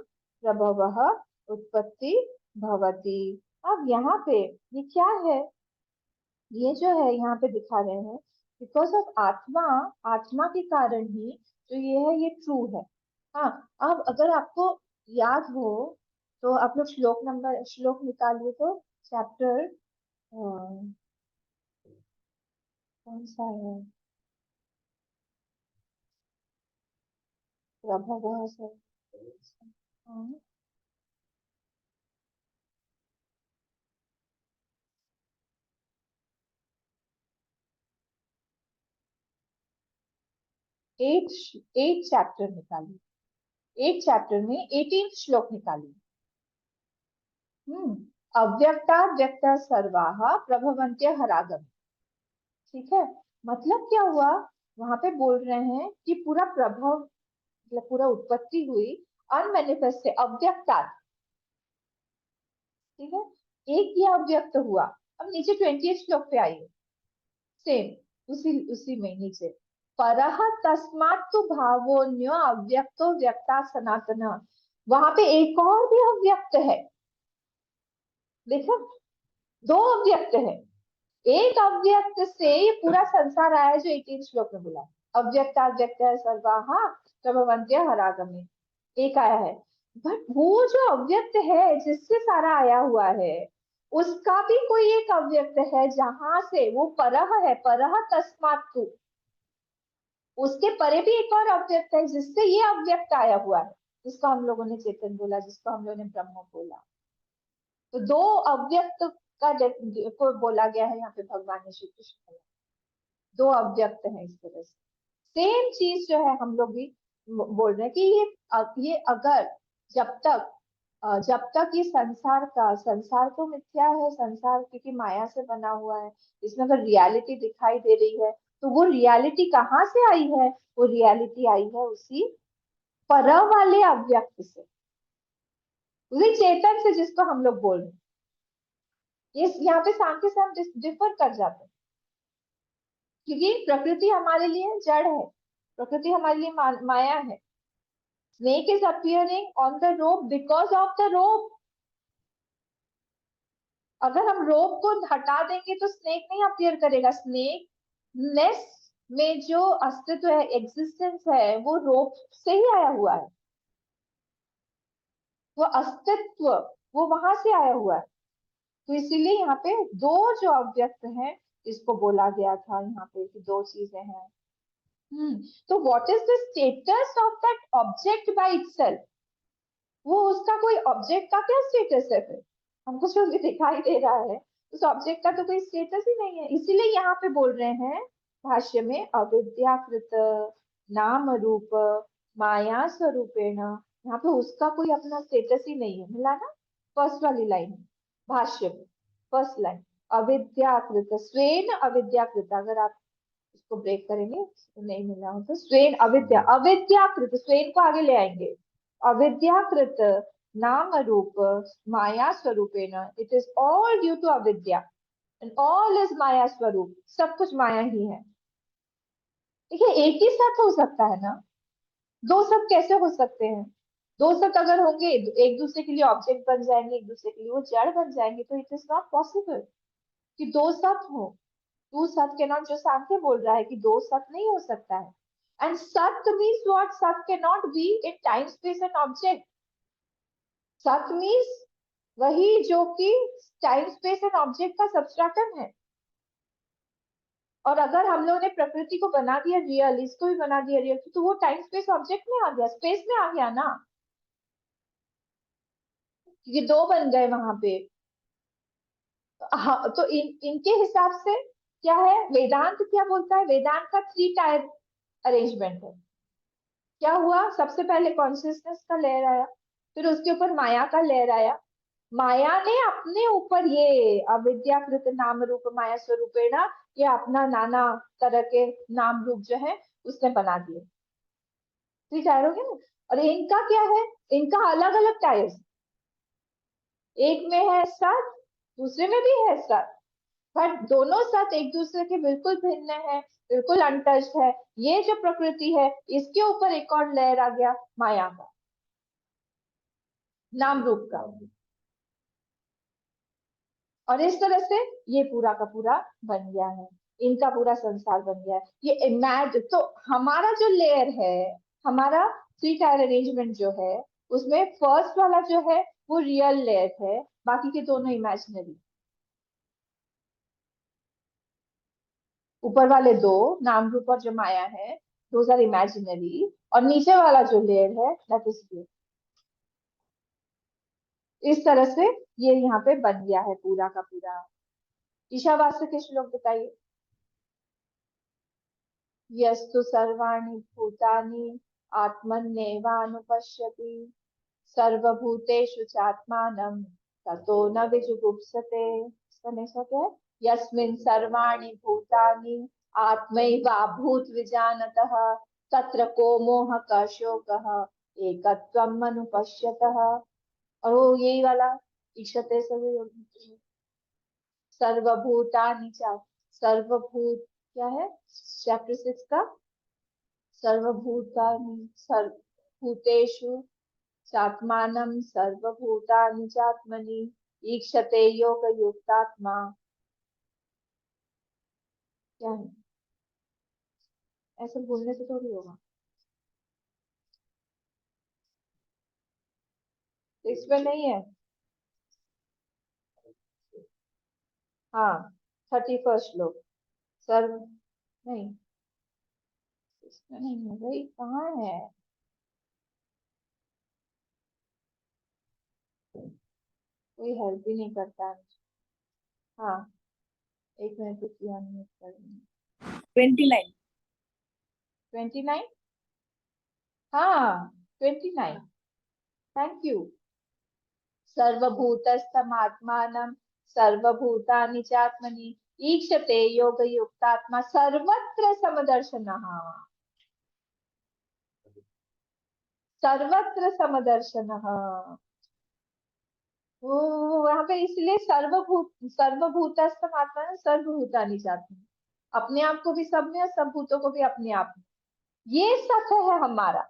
प्रभव उत्पत्ति भवती। अब यहाँ पे ये क्या है, ये जो है यहाँ पे दिखा रहे हैं बिकॉज ऑफ आत्मा, आत्मा के कारण ही जो ये है ये ट्रू है। हाँ, अब अगर आपको याद हो तो आप लोग श्लोक नंबर, श्लोक निकालिए तो चैप्टर कौन सा है, प्रभव से, हाँ, 8 चैप्टर निकालिए, 8 चैप्टर में 18 श्लोक निकालिए। अव्यक्ता व्यक्त सर्वाह प्रभवन्त्य हरागम। ठीक है, मतलब क्या हुआ, वहां पे बोल रहे हैं कि पूरा प्रभव मतलब पूरा उत्पत्ति हुई अनमेनिफेस्ट से, अव्यक्ता। ठीक है, एक ही अव्यक्त हुआ। अब नीचे 20 श्लोक पे आइए, सेम उसी उसी में नीचे, परह तस्मात् तु भावोन्यो अव्यक्तो व्यक्ता सनातन। वहां पे एक और भी अव्यक्त है, देखो, दो अव्यक्त है। एक अव्यक्त से ये पूरा संसार आया है जो 18 श्लोक में बोला, अव्यक्त अव्यक्त है सर्वाहा प्रभवन्त्य हरागमे, एक आया है। बट वो जो अव्यक्त है जिससे सारा आया हुआ है, उसका भी कोई एक अव्यक्त है जहां से वो परह है, परह तस्मात् तु, उसके परे भी एक और अव्यक्त है जिससे ये अव्यक्त आया हुआ है, जिसको हम लोगों ने चेतन बोला, जिसको हम लोगों ने ब्रह्म बोला। तो दो अव्यक्त का को बोला गया है यहाँ पे भगवान ने श्री कृष्ण ने, दो अव्यक्त हैं इस तरह से। सेम चीज जो है हम लोग भी बोल रहे हैं कि ये अगर जब तक ये संसार का, संसार तो मिथ्या है, संसार क्योंकि माया से बना हुआ है, इसमें अगर रियलिटी दिखाई दे रही है तो वो रियलिटी कहाँ से आई है, वो रियलिटी आई है उसी पर वाले अव्यक्त से, उसी चेतन से जिसको हम लोग बोल रहे हैं। ये यहाँ पे सांख्य से हम डिफर कर जाते हैं, क्योंकि प्रकृति हमारे लिए जड़ है, प्रकृति हमारे लिए माया है। Snake is appearing on the rope because of the rope. अगर हम रोप को हटा देंगे तो स्नेक नहीं अपीयर करेगा। स्नेक नेस में जो अस्तित्व है, एग्जिस्टेंस है, वो रोप से ही आया हुआ है। वो अस्तित्व वो वहां से आया हुआ है। तो इसीलिए यहाँ पे दो जो अव्यक्त हैं, इसको बोला गया था यहाँ पे कि दो चीजें हैं। तो what is the status of that object by itself? वो उसका कोई ऑब्जेक्ट का क्या स्टेटस है फिर? हमको जो भी दिखाई दे रहा है उस ऑब्जेक्ट का तो कोई स्टेटस ही नहीं है। इसीलिए यहाँ पे बोल रहे हैं भाष्य में, अविद्याकृत नाम रूप माया स्वरूपेण। यहाँ पे उसका कोई अपना स्टेटस ही नहीं है, मिला ना? फर्स्ट वाली लाइन भाष्य में, फर्स्ट लाइन, अविद्याकृत स्वेन अविद्याकृत। अगर आप इसको ब्रेक करेंगे तो नहीं मिला हो तो स्वेन अविद्या, अविद्याकृत, स्वेन को आगे ले आएंगे, अविद्याकृत नाम रूप माया स्वरूपेण, it is all due to अविद्या एंड ऑल इज माया स्वरूप, सब कुछ माया ही है। देखिए एक ही साथ हो सकता है ना, दो सत कैसे हो सकते हैं? दो सत अगर होंगे, एक दूसरे के लिए ऑब्जेक्ट बन जाएंगे, एक दूसरे के लिए वो जड़ बन जाएंगे, तो इट इज नॉट पॉसिबल कि दो सत हो। टू सत के नॉट, जो सांख्य बोल रहा है कि दो सत नहीं हो सकता है। एंड सत मीन्स व्हाट? सत can not be in time space and object. सत मीन्स वही जो कि टाइम स्पेस एंड ऑब्जेक्ट का सबस्ट्रैटम है। और अगर हम लोगों ने प्रकृति को बना दिया रियल, इसको भी बना दिया रियल, तो वो टाइम स्पेस ऑब्जेक्ट में आ गया, स्पेस में आ गया ना, क्योंकि दो बन गए वहां पे। हाँ, तो इनके हिसाब से क्या है, वेदांत क्या बोलता है? वेदांत का थ्री टायर अरेंजमेंट है। क्या हुआ? सबसे पहले कॉन्शियसनेस का लेयर आया, फिर उसके ऊपर माया का लेयर आया। माया ने अपने ऊपर ये अविद्याकृत नाम रूप माया स्वरूपेण, ये अपना नाना तरह के नाम रूप जो है उसने बना दिए। ठीक है ना? और इनका क्या है? इनका अलग अलग टायर्स, एक में है सत, दूसरे में भी है सत, पर दोनों सत एक दूसरे के बिल्कुल भिन्न है, बिल्कुल अनटच्ड है। ये जो प्रकृति है, इसके ऊपर एक और लेयर आ गया माया का, नाम रूप का। और इस तरह से ये पूरा का पूरा बन गया है, इनका पूरा संसार बन गया है। ये इमेज तो हमारा जो लेयर है, हमारा थ्री टायर अरेंजमेंट जो है, उसमें फर्स्ट वाला जो है वो रियल लेयर है, बाकी के दोनों इमेजिनरी। ऊपर वाले दो नाम रूप और जो माया है, दोज आर इमेजिनरी, और नीचे वाला जो लेयर है दैट इज रियल। इस तरह से ये यहाँ पे बन गया है पूरा का पूरा। ईशावास्य के श्लोक बताइए। यस्तु सर्वाणि भूतानि आत्मन्नेवानुपश्यति सर्वभूतेषु चात्मानं ततो न विजुगुप्सते। इसका नेक्स्ट क्या है? यस्मिन् सर्वाणि भूतानि आत्मैवाभूत विजानतः तत्र को मोह क शोकः एकत्वम् अनुपश्यतः। और वो यही वाला ईक्षते सर्वभूतानि च, सर्वभूत क्या है चैप्टर 6 का? सर्वभूतानि सर्वभूतेषु चात्मानं सर्वभूतानि चात्मनि ईक्षते योगयुक्तात्मा। क्या है? ऐसे बोलने से थोड़ी होगा। तो इसमें नहीं है। हाँ, 31 श्लोक। सर्व नहीं, इसमें नहीं है भाई, कहाँ है? कोई हेल्प भी नहीं करता है। हाँ, एक मिनट रुकिए, अनम्यूट कर दूंगी। 29। 29। हाँ, 29। Thank you. सर्वभूतस्थमात्मानं सर्वभूतानि चात्मनि ईक्षते योगयुक्तात्मा सर्वत्र समदर्शनः। सर्वत्र समदर्शनः। वो वहां पे इसलिए सर्वभूतस्थम आत्मा है, सर्वभूतानि चात्मनि, अपने आप को भी सब में और सब भूतों को भी अपने आप में। ये सत है हमारा,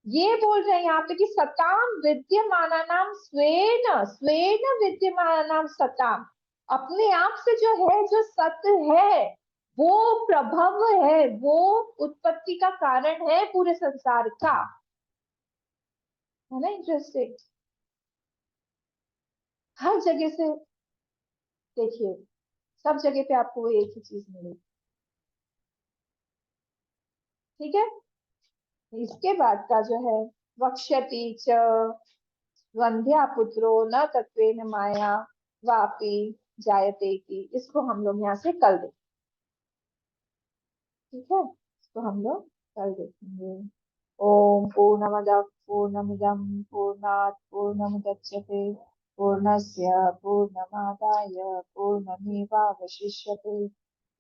ये बोल रहे हैं यहाँ पे कि सताम विद्यमानानाम स्वेन स्वेन विद्यमानानाम सताम, अपने आप से जो है, जो सत्य है, वो प्रभव है, वो उत्पत्ति का कारण है पूरे संसार का। है ना इंटरेस्टिंग? हर जगह से देखिए, सब जगह पे आपको वो एक ही चीज मिलेगी। ठीक है, इसके बाद का जो है, वक्ष्यति च वंध्या पुत्रो न तत्वेन माया वापी जायते की, इसको हम लोग यहाँ से कल देखें। ठीक है, इसको हम लोग कल देखेंगे। ओम पूर्णमद पूर्णमिदम पूर्णात् पूर्णमुदच्यते पूर्णस्य पूर्णमादाय पूर्णमेवावशिष्यते।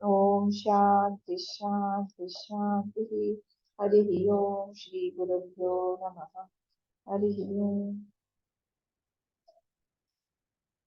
ओम शांति शांति शांति। हरि ओम। श्री गुरुभ्यो नमः। हरि ओम।